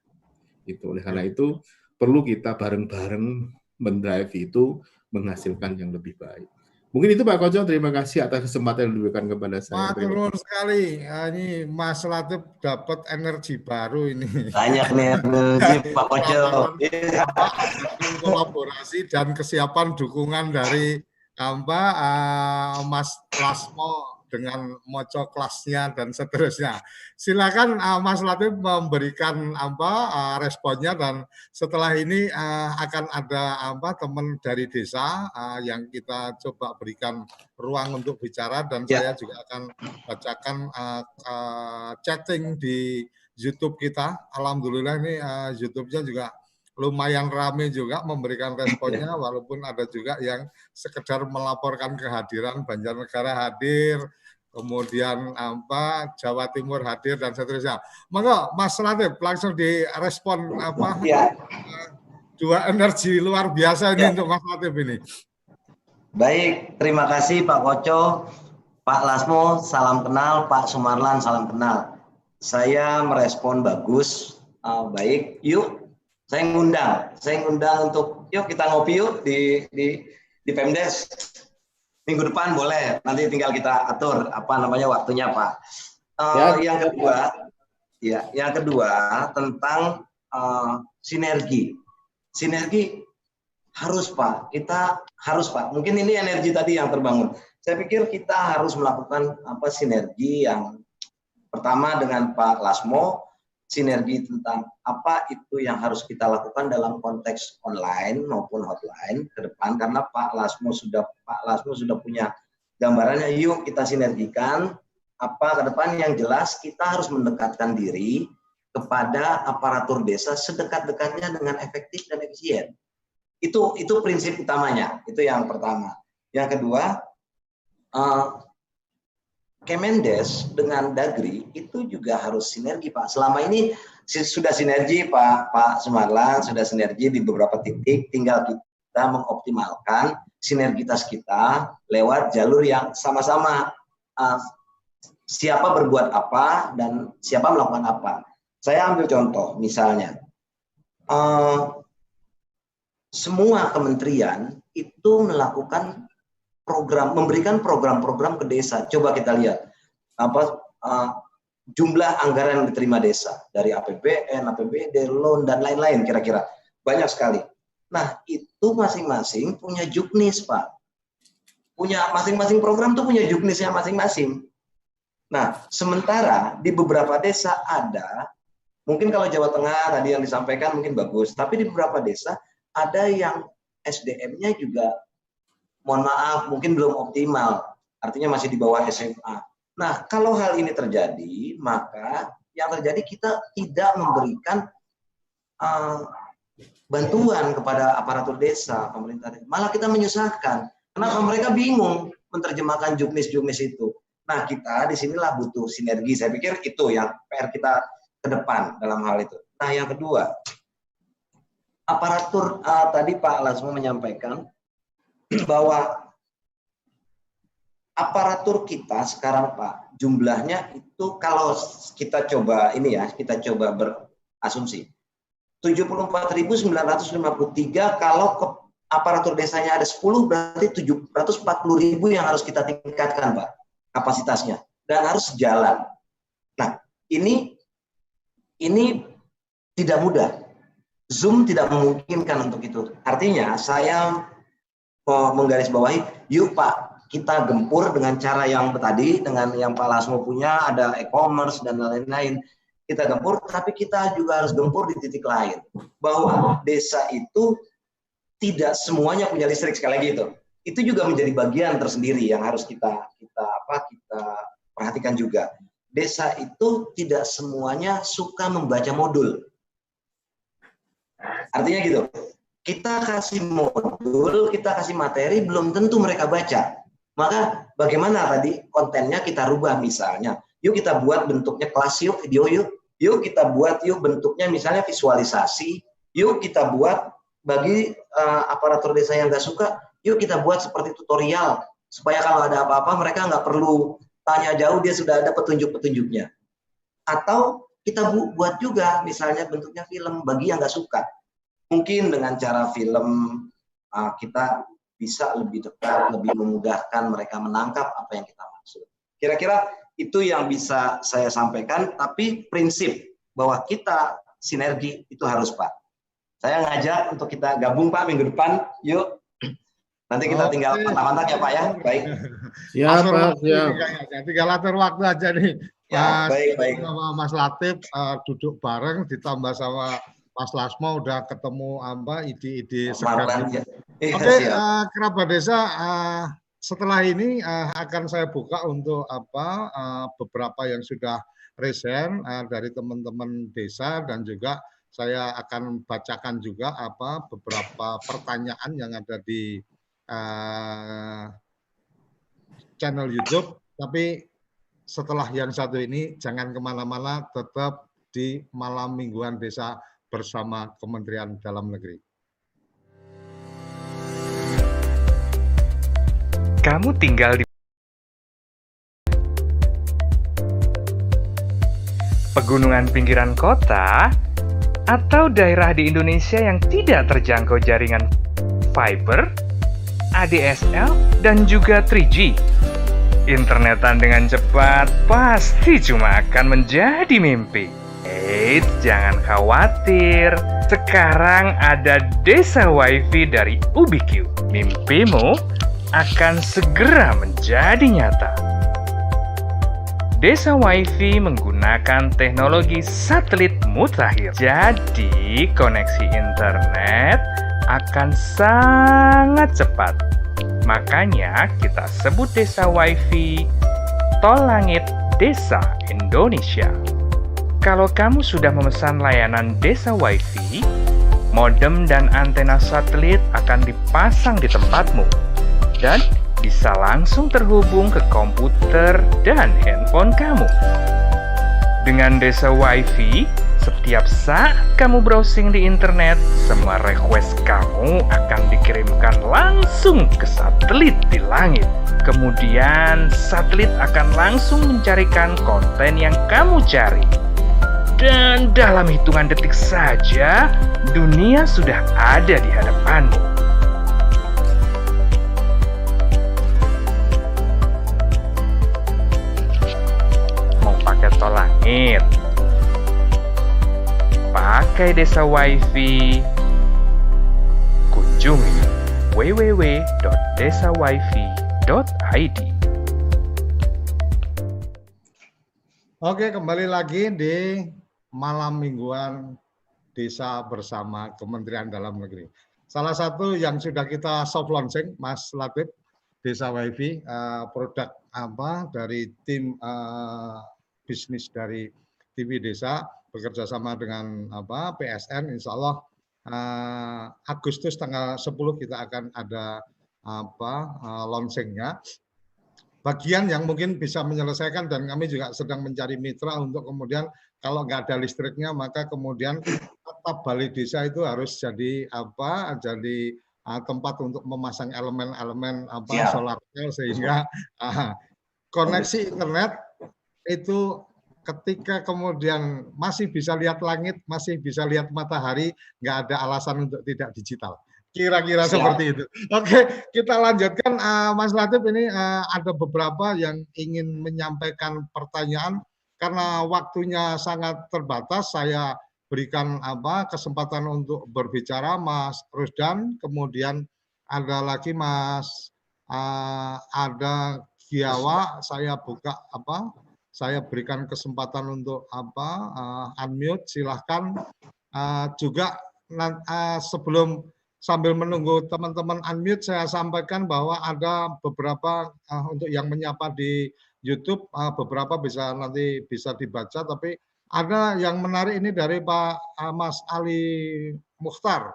Itu oleh karena itu perlu kita bareng-bareng mendrive itu menghasilkan yang lebih baik. Mungkin itu Pak Koco, terima kasih atas kesempatan yang diberikan kepada saya. Matur sekali. Ini Mas Latif dapat energi baru ini. Banyak nih energi Pak Koco. Kolaborasi dan kesiapan dukungan dari Mas Lasmo dengan moco kelasnya dan seterusnya. Silakan Mas Latif memberikan responnya, dan setelah ini akan ada teman dari desa yang kita coba berikan ruang untuk bicara, dan saya juga akan bacakan chatting di YouTube kita. Alhamdulillah ini YouTube-nya juga lumayan ramai juga memberikan responnya, walaupun ada juga yang sekedar melaporkan kehadiran Banjarnegara hadir, kemudian Jawa Timur hadir dan seterusnya. Monggo Mas Latif langsung direspon dua energi luar biasa ini untuk Mas Latif ini. Baik, terima kasih Pak Koco, Pak Lasmo, salam kenal, Pak Sumarlan, salam kenal. Saya merespon bagus, baik. Yuk, saya ngundang untuk yuk kita ngopi yuk di Pemdes. Minggu depan boleh, nanti tinggal kita atur waktunya Pak. Yang kedua tentang sinergi. Sinergi harus Pak, mungkin ini energi tadi yang terbangun. Saya pikir kita harus melakukan sinergi yang pertama dengan Pak Lasmo, sinergi tentang apa itu yang harus kita lakukan dalam konteks online maupun hotline ke depan, karena Pak Lasmo sudah punya gambarannya. Yuk kita sinergikan ke depan. Yang jelas kita harus mendekatkan diri kepada aparatur desa sedekat-dekatnya dengan efektif dan efisien. Itu prinsip utamanya. Itu yang pertama. Yang kedua, Kemendes dengan Dagri itu juga harus sinergi Pak. Selama ini sudah sinergi Pak Sumarlan, sudah sinergi di beberapa titik, tinggal kita mengoptimalkan sinergitas kita lewat jalur yang sama-sama siapa berbuat apa dan siapa melakukan apa. Saya ambil contoh misalnya, semua kementerian itu melakukan memberikan program-program ke desa. Coba kita lihat jumlah anggaran yang diterima desa dari APBN, APBD, loan dan lain-lain, kira-kira banyak sekali. Nah, itu masing-masing punya juknis Pak. Punya masing-masing program tuh punya juknisnya masing-masing. Nah, sementara di beberapa desa ada, mungkin kalau Jawa Tengah tadi yang disampaikan mungkin bagus, tapi di beberapa desa ada yang SDM-nya juga mohon maaf, mungkin belum optimal, artinya masih di bawah SMA. Nah, kalau hal ini terjadi, maka yang terjadi kita tidak memberikan bantuan kepada aparatur desa, pemerintah desa. Malah kita menyusahkan. Kenapa? Mereka bingung menerjemahkan juknis-juknis itu. Nah, kita disinilah butuh sinergi. Saya pikir itu yang PR kita ke depan dalam hal itu. Nah, yang kedua, aparatur tadi Pak Lasmo menyampaikan bahwa aparatur kita sekarang Pak, jumlahnya itu kalau kita coba berasumsi 74.953, kalau aparatur desanya ada 10, berarti 740.000 yang harus kita tingkatkan Pak kapasitasnya, dan harus jalan. Nah, ini tidak mudah. Zoom tidak memungkinkan untuk itu. Artinya saya menggarisbawahi, yuk Pak, kita gempur dengan cara yang tadi, dengan yang Pak Lasmo punya, ada e-commerce dan lain-lain. Kita gempur, tapi kita juga harus gempur di titik lain. Bahwa desa itu tidak semuanya punya listrik, sekali lagi itu. Itu juga menjadi bagian tersendiri yang harus kita perhatikan juga. Desa itu tidak semuanya suka membaca modul. Artinya gitu. Kita kasih modul, kita kasih materi, belum tentu mereka baca. Maka bagaimana tadi kontennya kita rubah misalnya. Yuk kita buat bentuknya kelas yuk, video yuk. Yuk kita buat yuk bentuknya misalnya visualisasi. Yuk kita buat bagi aparatur desa yang nggak suka, yuk kita buat seperti tutorial. Supaya kalau ada apa-apa mereka nggak perlu tanya jauh, dia sudah ada petunjuk-petunjuknya. Atau kita buat juga misalnya bentuknya film bagi yang nggak suka. Mungkin dengan cara film kita bisa lebih dekat, lebih memudahkan mereka menangkap apa yang kita maksud. Kira-kira itu yang bisa saya sampaikan, tapi prinsip bahwa kita sinergi itu harus, Pak. Saya ngajak untuk kita gabung, Pak, minggu depan. Yuk. Nanti kita tinggal kontak-kontak ya, Pak ya. Baik. Siap, Pak. Siap. Tinggal atur waktu aja nih. Ya, baik. Sama Mas Latif duduk bareng, ditambah sama Mas Lasmo udah ketemu ide-ide segar. Oke, kerabat desa, setelah ini akan saya buka untuk beberapa yang sudah resign dari teman-teman desa, dan juga saya akan bacakan juga beberapa pertanyaan yang ada di channel YouTube. Tapi setelah yang satu ini jangan kemana-mana, tetap di Malam Mingguan Desa bersama Kementerian Dalam Negeri. Kamu tinggal di pegunungan pinggiran kota atau daerah di Indonesia yang tidak terjangkau jaringan fiber, ADSL, dan juga 3G. Internetan dengan cepat pasti cuma akan menjadi mimpi. Eits, jangan khawatir. Sekarang ada Desa WiFi dari Ubique. Mimpimu akan segera menjadi nyata. Desa WiFi menggunakan teknologi satelit mutakhir. Jadi, koneksi internet akan sangat cepat. Makanya kita sebut Desa WiFi Tol Langit Desa Indonesia. Kalau kamu sudah memesan layanan Desa WiFi, modem dan antena satelit akan dipasang di tempatmu dan bisa langsung terhubung ke komputer dan handphone kamu. Dengan Desa WiFi, setiap saat kamu browsing di internet, semua request kamu akan dikirimkan langsung ke satelit di langit. Kemudian, satelit akan langsung mencarikan konten yang kamu cari. Dan dalam hitungan detik saja, dunia sudah ada di hadapanmu. Mau pakai tol langit? Pakai Desa WiFi, kunjungi www.desawifi.id. Oke, kembali lagi di Malam Mingguan Desa bersama Kementerian Dalam Negeri. Salah satu yang sudah kita soft launching, Mas Latif, Desa WiFi, produk dari tim bisnis dari TV Desa, bekerja sama dengan PSN. Insya Allah Agustus tanggal 10 kita akan ada launchingnya. Bagian yang mungkin bisa menyelesaikan, dan kami juga sedang mencari mitra untuk kemudian kalau nggak ada listriknya, maka kemudian atap balai desa itu harus jadi jadi tempat untuk memasang elemen-elemen solar cell, sehingga koneksi internet itu ketika kemudian masih bisa lihat langit, masih bisa lihat matahari, nggak ada alasan untuk tidak digital. Kira-kira seperti itu. Oke, kita lanjutkan. Mas Latif, ini ada beberapa yang ingin menyampaikan pertanyaan. Karena waktunya sangat terbatas, saya berikan kesempatan untuk berbicara Mas Rusdan, kemudian ada lagi Mas ada Giawa, saya buka saya berikan kesempatan untuk unmute, silahkan. Juga sebelum sambil menunggu teman-teman unmute, saya sampaikan bahwa ada beberapa untuk yang menyapa di YouTube, beberapa nanti bisa dibaca, tapi ada yang menarik ini dari Pak Mas Ali Mukhtar.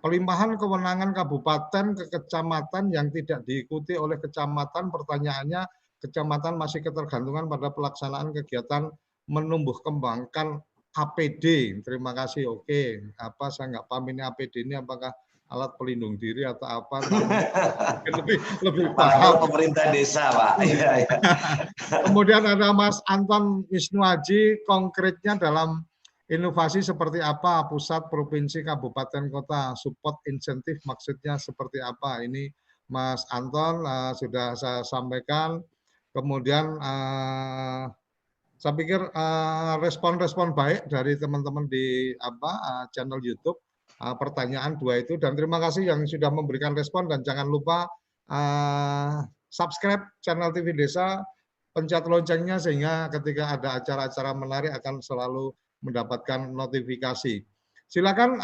Pelimpahan kewenangan kabupaten ke kecamatan yang tidak diikuti oleh kecamatan, pertanyaannya, kecamatan masih ketergantungan pada pelaksanaan kegiatan menumbuh kembangkan APD. Terima kasih. Oke, saya nggak paham ini APD ini apakah alat pelindung diri atau apa, lebih Panggil paham. pemerintah desa, Pak. Iya, iya. Kemudian ada Mas Anton Wisnu Haji, konkretnya dalam inovasi seperti apa, pusat, provinsi, kabupaten, kota, support insentif maksudnya seperti apa. Ini Mas Anton sudah saya sampaikan. Kemudian saya pikir respon-respon baik dari teman-teman di channel YouTube, pertanyaan 2 itu, dan terima kasih yang sudah memberikan respon, dan jangan lupa subscribe channel TV Desa, pencet loncengnya sehingga ketika ada acara-acara menarik akan selalu mendapatkan notifikasi. Silakan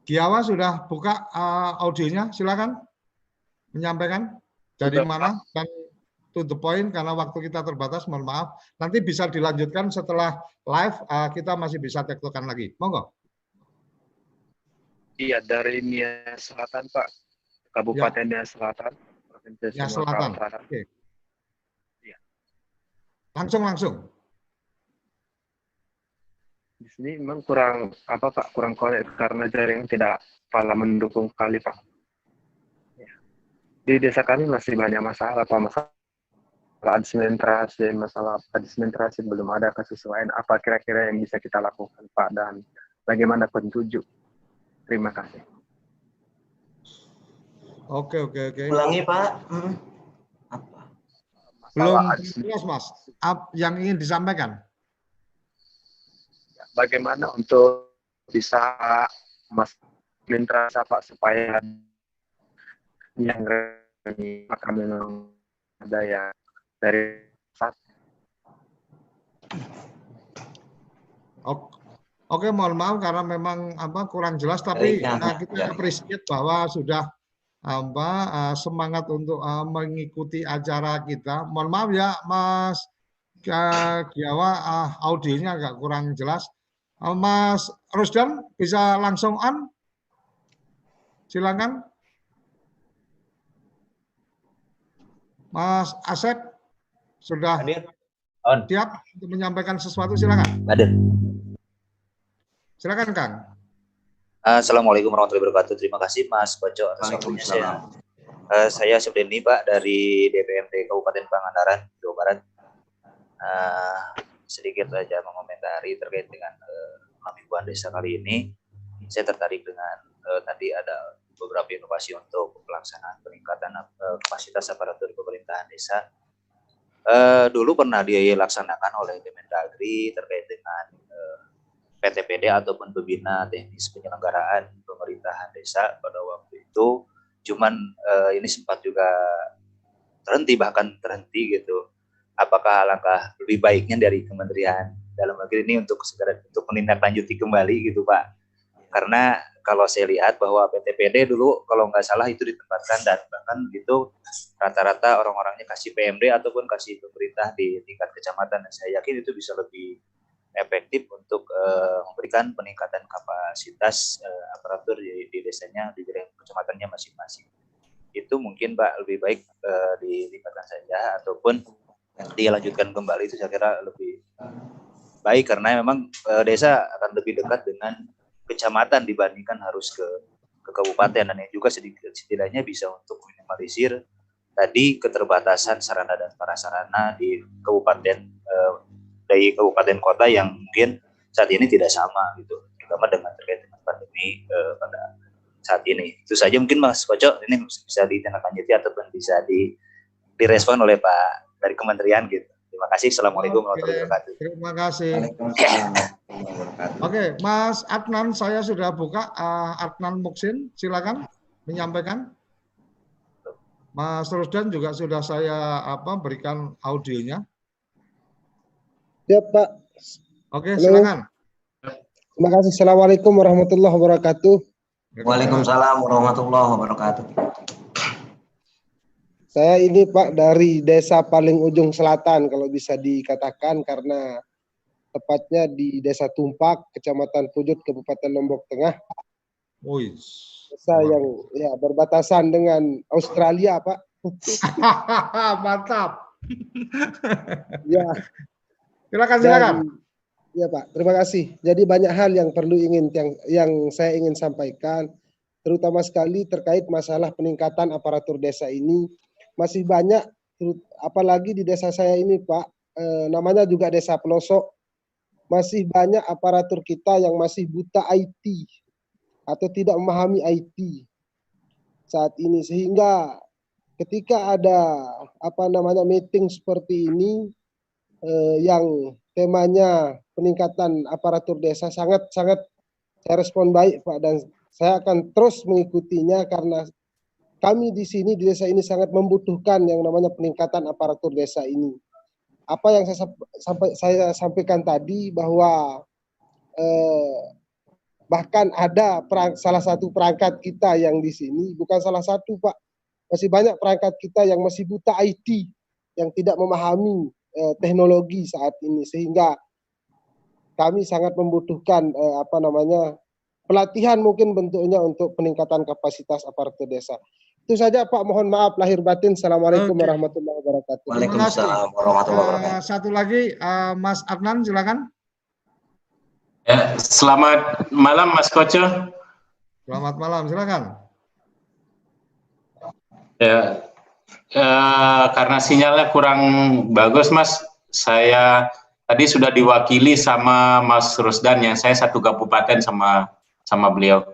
Giawa sudah buka audionya, silakan menyampaikan dari mana dan to the point karena waktu kita terbatas, mohon maaf. Nanti bisa dilanjutkan setelah live, kita masih bisa tektokan lagi. Monggo. Iya, dari Nia Selatan, Pak. Kabupaten Nia Selatan, Provinsi Sumatera Utara. Oke. Iya. Langsung. Di sini memang kurang Pak, kurang connect karena jaringan tidak pala mendukung kali, Pak. Ya. Di desa kami masih banyak masalah, Pak. Masalah administrasi belum ada kesesuaian. Apa kira-kira yang bisa kita lakukan, Pak, dan bagaimana petunjuk? Terima kasih. Oke. Ulangi, Pak. Apa? Belum jelas, Mas. Yang ingin disampaikan? Bagaimana untuk bisa administrasi, Pak, supaya yang kami ada yang dari saat. Oke, mohon maaf karena memang kurang jelas, tapi kita appreciate bahwa sudah semangat untuk mengikuti acara kita. Mohon maaf ya, Mas Giawa, audionya agak kurang jelas. Mas Rusdan bisa langsung on? Silakan. Mas Asep sudah siap untuk menyampaikan sesuatu, silakan. Silakan, Kang. Assalamualaikum warahmatullahi wabarakatuh. Terima kasih Mas Koco atas waktunya. Saya Subdeni, Pak, dari DPMD Kabupaten Pangandaran, Jawa Barat. Sedikit saja mengomentari terkait dengan pemimpinan desa kali ini. Saya tertarik dengan tadi ada beberapa inovasi untuk pelaksanaan peningkatan kapasitas aparatur pemerintahan desa. Dulu pernah dilaksanakan oleh Kemendagri terkait dengan PTPD ataupun pembina teknis penyelenggaraan pemerintahan desa pada waktu itu. Cuman ini sempat juga terhenti gitu. Apakah langkah lebih baiknya dari Kementerian Dalam Negeri ini untuk menindaklanjuti kembali gitu, Pak? Karena kalau saya lihat bahwa PTPD dulu kalau nggak salah itu ditempatkan dan bahkan gitu rata-rata orang-orangnya kasih PMD ataupun kasih pemerintah di tingkat kecamatan, dan saya yakin itu bisa lebih efektif untuk memberikan peningkatan kapasitas aparatur di desanya, di daerah kecamatannya masing-masing. Itu mungkin, Pak, lebih baik ditingkatkan saja ataupun dilanjutkan kembali, itu saya kira lebih baik karena memang desa akan lebih dekat dengan kecamatan dibandingkan harus ke kabupaten, dan yang juga setidaknya bisa untuk minimalisir tadi keterbatasan sarana dan prasarana di kabupaten dari kabupaten kota yang mungkin saat ini tidak sama gitu, terutama dengan terkait dengan pandemi pada saat ini. Itu saja mungkin Mas Koco, ini bisa ditindaklanjuti ataupun bisa direspon oleh Pak dari kementerian gitu. Terima kasih. Assalamualaikum warahmatullahi wabarakatuh. Terima kasih. Oke, Mas Adnan, saya sudah buka. Adnan Muksin, silakan menyampaikan. Mas Rusdan juga sudah saya berikan audionya. Ya, Pak. Oke, silakan. Terima kasih. Assalamualaikum warahmatullahi wabarakatuh. Waalaikumsalam warahmatullahi wabarakatuh. Saya ini, Pak, dari desa paling ujung selatan kalau bisa dikatakan, karena tepatnya di Desa Tumpak, Kecamatan Pujut, Kabupaten Lombok Tengah. Desa yang berbatasan dengan Australia, Pak. Mantap. Ya. Silakan. Ya Pak, terima kasih. Jadi banyak hal yang perlu yang saya ingin sampaikan, terutama sekali terkait masalah peningkatan aparatur desa ini. Masih banyak, apalagi di desa saya ini Pak, namanya juga desa pelosok, masih banyak aparatur kita yang masih buta IT atau tidak memahami IT saat ini, sehingga ketika ada meeting seperti ini yang temanya peningkatan aparatur desa, sangat saya respon baik Pak, dan saya akan terus mengikutinya karena kami di sini di desa ini sangat membutuhkan yang namanya peningkatan aparatur desa ini. Apa yang saya sampaikan tadi bahwa bahkan ada salah satu perangkat kita yang di sini, bukan salah satu Pak, masih banyak perangkat kita yang masih buta IT, yang tidak memahami teknologi saat ini, sehingga kami sangat membutuhkan pelatihan mungkin bentuknya untuk peningkatan kapasitas aparatur desa. Itu saja Pak, mohon maaf lahir batin. Assalamualaikum warahmatullahi wabarakatuh. Waalaikumsalam warahmatullahi wabarakatuh. Satu lagi Mas Adnan, silakan. Ya, selamat malam Mas Koco. Selamat malam, silakan. Ya, karena sinyalnya kurang bagus Mas, saya tadi sudah diwakili sama Mas Rusdan, yang saya satu kabupaten sama beliau.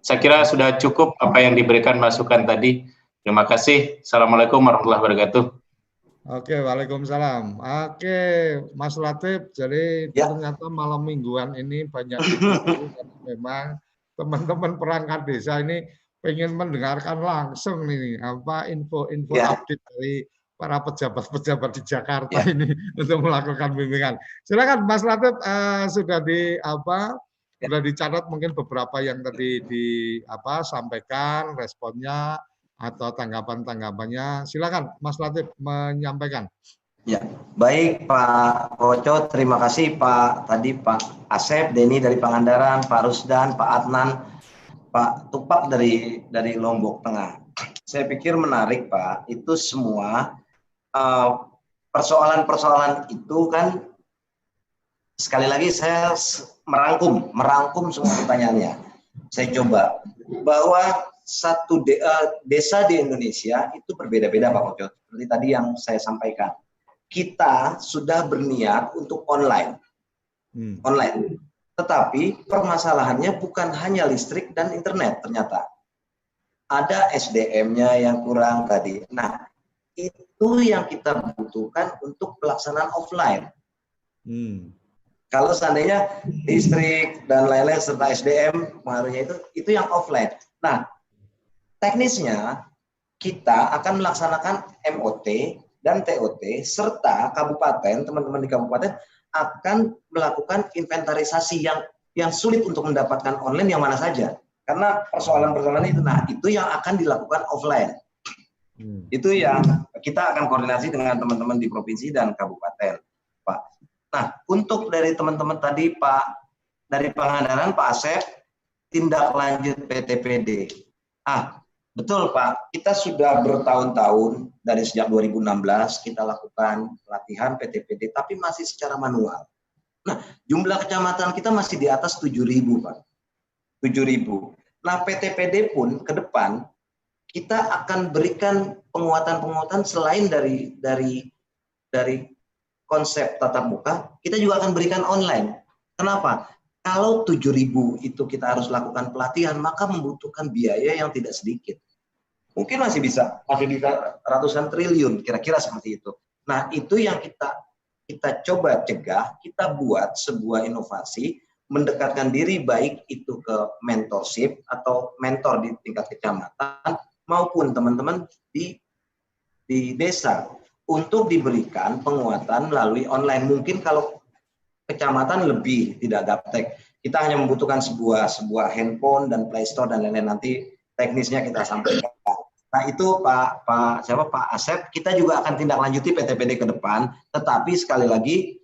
Saya kira sudah cukup apa yang diberikan masukan tadi. Terima kasih. Assalamualaikum warahmatullahi wabarakatuh. Oke, waalaikumsalam. Oke, Mas Latif, jadi ternyata malam mingguan ini banyak memang teman-teman perangkat desa ini pengen mendengarkan langsung nih info-info update dari para pejabat-pejabat di Jakarta ini untuk melakukan bimbingan. Silakan Mas Latif, sudah dicatat mungkin beberapa yang tadi sampaikan responnya atau tanggapan-tanggapannya. Silakan Mas Latif menyampaikan. Ya, baik Pak Koco, terima kasih Pak Asep, Denny dari Pangandaran, Pak Rusdan, Pak Adnan, Pak Tupak dari Lombok Tengah. Saya pikir menarik Pak, itu semua persoalan-persoalan itu kan, sekali lagi saya merangkum semua pertanyaannya. Saya coba bahwa satu desa di Indonesia itu berbeda-beda Pak Koco. Seperti tadi yang saya sampaikan, kita sudah berniat untuk online. Tetapi permasalahannya bukan hanya listrik dan internet, ternyata ada SDM-nya yang kurang tadi. Nah, itu yang kita butuhkan untuk pelaksanaan offline. Kalau seandainya listrik dan lain-lain serta SDM pengaruhnya itu yang offline. Nah, teknisnya kita akan melaksanakan MOT dan TOT serta kabupaten, teman-teman di kabupaten akan melakukan inventarisasi yang sulit untuk mendapatkan online yang mana saja. Karena persoalan-persoalan itu, nah itu yang akan dilakukan offline. Itu yang kita akan koordinasi dengan teman-teman di provinsi dan kabupaten, Pak. Nah, untuk dari teman-teman tadi Pak dari Pangandaran, Pak Asep, tindak lanjut PTPD. Betul Pak, kita sudah bertahun-tahun dari sejak 2016 kita lakukan pelatihan PTPD, tapi masih secara manual. Nah, jumlah kecamatan kita masih di atas 7.000 Pak. 7.000. Nah, PTPD pun ke depan kita akan berikan penguatan-penguatan selain dari konsep tatap muka, kita juga akan berikan online. Kenapa? Kalau 7.000 itu kita harus lakukan pelatihan, maka membutuhkan biaya yang tidak sedikit. Mungkin masih bisa ratusan triliun, kira-kira seperti itu. Nah, itu yang kita coba cegah, kita buat sebuah inovasi, mendekatkan diri baik itu ke mentorship atau mentor di tingkat kecamatan, maupun teman-teman di desa, untuk diberikan penguatan melalui online. Mungkin kalau kecamatan lebih tidak gaptek, kita hanya membutuhkan sebuah handphone dan Play Store dan lain-lain, nanti teknisnya kita sampaikan. Nah itu Pak Asep, kita juga akan tindak lanjuti PTPD ke depan, tetapi sekali lagi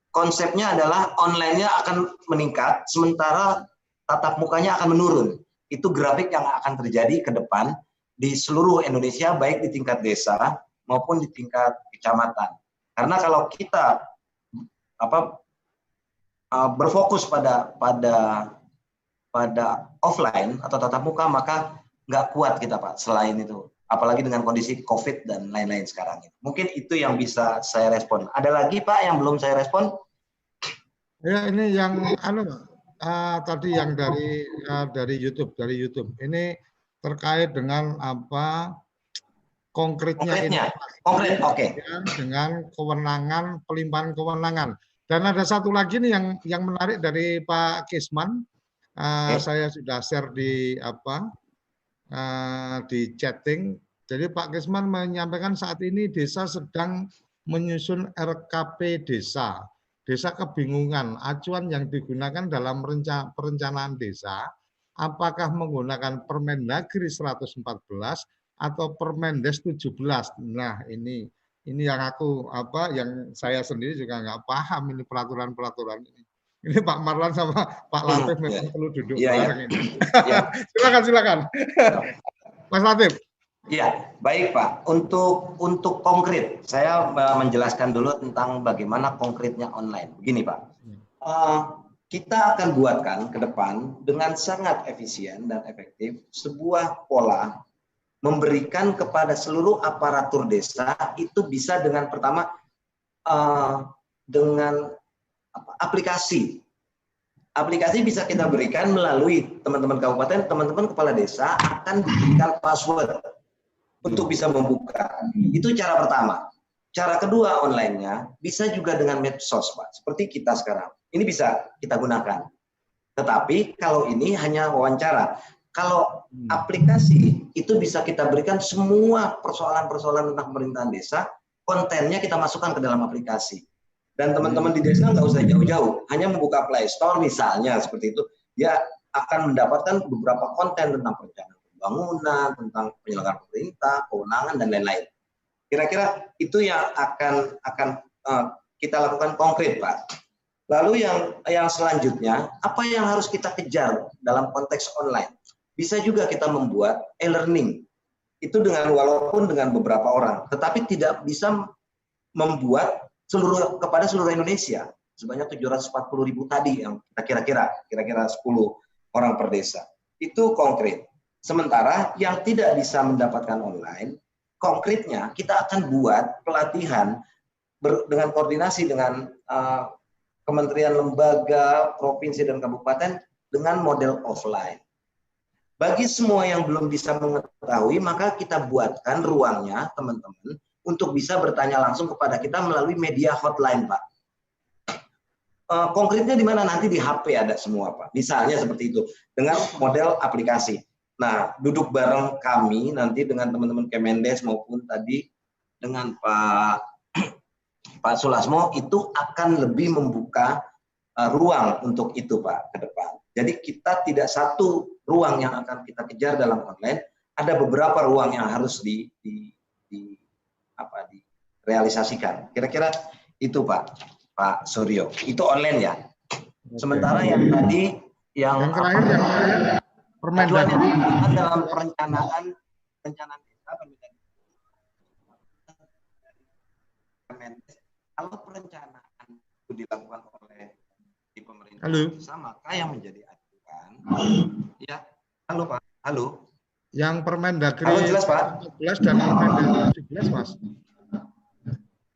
konsepnya adalah online-nya akan meningkat, sementara tatap mukanya akan menurun. Itu grafik yang akan terjadi ke depan di seluruh Indonesia, baik di tingkat desa maupun di tingkat kecamatan. Karena kalau kita berfokus pada offline atau tatap muka, maka nggak kuat kita Pak. Selain itu, apalagi dengan kondisi COVID dan lain-lain sekarang. Mungkin itu yang bisa saya respon. Ada lagi Pak yang belum saya respon? Ya, ini yang tadi yang dari YouTube. Ini terkait dengan apa konkretnya. Konkret, oke. Dengan kewenangan, pelimpahan kewenangan. Dan ada satu lagi nih yang menarik dari Pak Kisman. Saya sudah share di di chatting. Jadi Pak Kisman menyampaikan saat ini desa sedang menyusun RKP desa. Desa kebingungan, acuan yang digunakan dalam perencanaan desa, apakah menggunakan Permendagri 114 atau Permendes 17. Nah, ini yang yang saya sendiri juga nggak paham ini peraturan-peraturan ini. Ini Pak Marlan sama Pak Latif memang perlu duduk bareng ini. Silakan. Mas Latif. Ya, baik Pak. Untuk konkret, saya menjelaskan dulu tentang bagaimana konkretnya online. Begini Pak, kita akan buatkan ke depan dengan sangat efisien dan efektif sebuah pola memberikan kepada seluruh aparatur desa itu bisa dengan pertama dengan aplikasi. Aplikasi bisa kita berikan melalui teman-teman kabupaten, teman-teman kepala desa akan diberikan password untuk bisa membuka. Itu cara pertama. Cara kedua online-nya bisa juga dengan medsos, Pak. Seperti kita sekarang. Ini bisa kita gunakan. Tetapi kalau ini hanya wawancara. Kalau aplikasi itu bisa kita berikan semua persoalan-persoalan tentang pemerintahan desa, kontennya kita masukkan ke dalam aplikasi. Dan teman-teman di desa nggak usah jauh-jauh. Hanya membuka Play Store misalnya seperti itu. Dia akan mendapatkan beberapa konten tentang perencanaan pembangunan, tentang penyelenggaraan pemerintah, kewenangan, dan lain-lain. Kira-kira itu yang akan kita lakukan konkret, Pak. Lalu yang selanjutnya, apa yang harus kita kejar dalam konteks online? Bisa juga kita membuat e-learning. Itu walaupun dengan beberapa orang, tetapi tidak bisa membuat kepada seluruh Indonesia. Sebanyak 740.000 tadi yang kira-kira 10 orang per desa. Itu konkret. Sementara yang tidak bisa mendapatkan online, konkretnya kita akan buat pelatihan dengan koordinasi dengan kementerian, lembaga, provinsi, dan kabupaten dengan model offline. Bagi semua yang belum bisa mengetahui, maka kita buatkan ruangnya, teman-teman, untuk bisa bertanya langsung kepada kita melalui media hotline, Pak. Konkretnya di mana? Nanti di HP ada semua, Pak. Misalnya seperti itu, dengan model aplikasi. Nah, duduk bareng kami nanti dengan teman-teman Kemendes maupun tadi dengan Pak Sulasmo itu akan lebih membuka ruang untuk itu, Pak, ke depan. Jadi kita tidak satu ruang yang akan kita kejar dalam online, ada beberapa ruang yang harus direalisasikan. Kira-kira itu, Pak Suryo. Itu online ya. Sementara yang tadi yang terakhir Permendagri dalam perencanaan desa, kalau perencanaan itu dilakukan oleh di pemerintah desa, maka yang menjadi acuan ya. Halo Pak, halo. Yang Permendagri halo, jelas Pak. 14 dan Permendagri 17, Mas.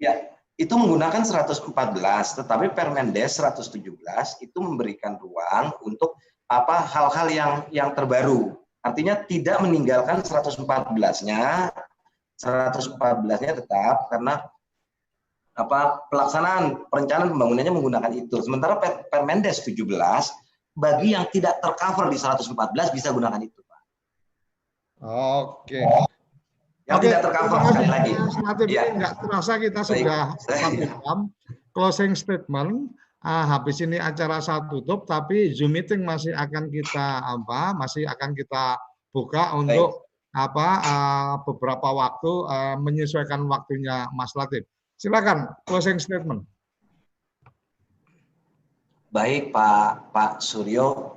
Ya, itu menggunakan 114, tetapi Permendes 117 itu memberikan ruang untuk hal-hal yang terbaru. Artinya tidak meninggalkan 114-nya. 114-nya tetap karena pelaksanaan perencanaan pembangunannya menggunakan itu. Sementara Permendes 17 bagi yang tidak tercover di 114 bisa gunakan itu, Pak. Oke. Yang tidak tercover sekali lagi. Ya. Nggak terasa kita sudah 1 jam. Closing statement. Habis ini acara saya tutup, tapi Zoom meeting masih akan kita buka untuk beberapa waktu menyesuaikan waktunya Mas Latif. Silakan closing statement. Baik Pak Suryo,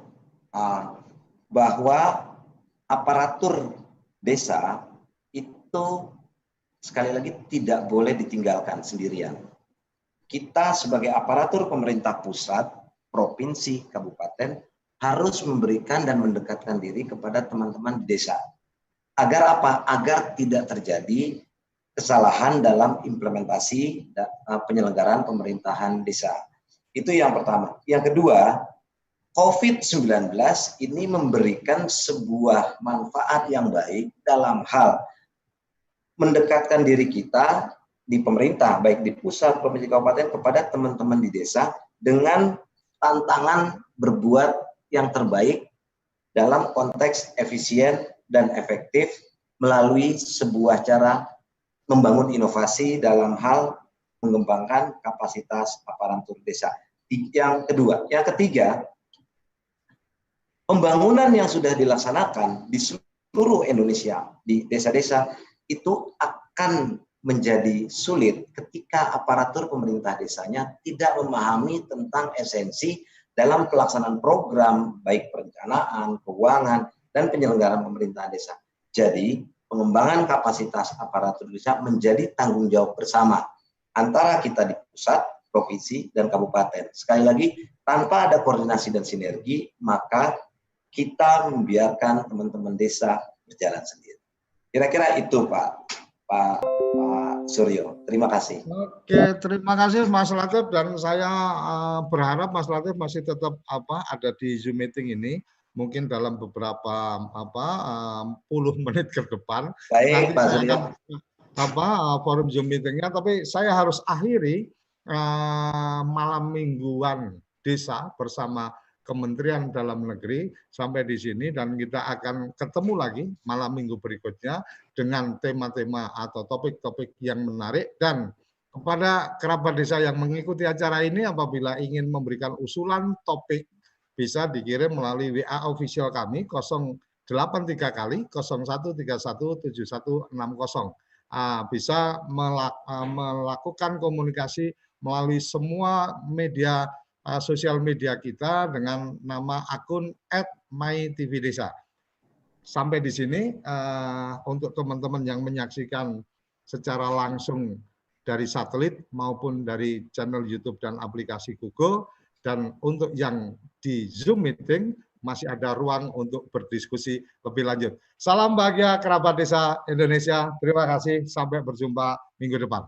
bahwa aparatur desa itu sekali lagi tidak boleh ditinggalkan sendirian. Kita sebagai aparatur pemerintah pusat provinsi, kabupaten harus memberikan dan mendekatkan diri kepada teman-teman di desa. Agar apa? Agar tidak terjadi kesalahan dalam implementasi penyelenggaraan pemerintahan desa. Itu yang pertama. Yang kedua, COVID-19 ini memberikan sebuah manfaat yang baik dalam hal mendekatkan diri kita di pemerintah, baik di pusat, provinsi, kabupaten, kepada teman-teman di desa dengan tantangan berbuat yang terbaik dalam konteks efisien dan efektif melalui sebuah cara membangun inovasi dalam hal mengembangkan kapasitas aparatur desa. Yang kedua, yang ketiga, pembangunan yang sudah dilaksanakan di seluruh Indonesia, di desa-desa, itu akan menjadi sulit ketika aparatur pemerintah desanya tidak memahami tentang esensi dalam pelaksanaan program, baik perencanaan, keuangan, dan penyelenggaraan pemerintahan desa. Jadi, pengembangan kapasitas aparatur desa menjadi tanggung jawab bersama antara kita di pusat, provinsi, dan kabupaten. Sekali lagi, tanpa ada koordinasi dan sinergi, maka kita membiarkan teman-teman desa berjalan sendiri. Kira-kira itu Pak Suryo. Terima kasih. Oke, terima kasih Mas Latif, dan saya berharap Mas Latif masih tetap ada di Zoom meeting ini. Mungkin dalam beberapa puluh menit ke depan. Baik, nanti Pak saya Suryo. akan forum Zoom meetingnya, tapi saya harus akhiri malam mingguan desa bersama Kementerian Dalam Negeri sampai di sini, dan kita akan ketemu lagi malam minggu berikutnya dengan tema-tema atau topik-topik yang menarik. Dan kepada kerabat desa yang mengikuti acara ini, apabila ingin memberikan usulan topik, bisa dikirim melalui WA official kami 083 kali 01317160. Bisa melakukan komunikasi melalui semua media sosial media kita dengan nama akun @mytvdesa. Sampai di sini untuk teman-teman yang menyaksikan secara langsung dari satelit maupun dari channel YouTube dan aplikasi Google, dan untuk yang di Zoom meeting masih ada ruang untuk berdiskusi lebih lanjut. Salam bahagia kerabat desa Indonesia. Terima kasih. Sampai berjumpa minggu depan.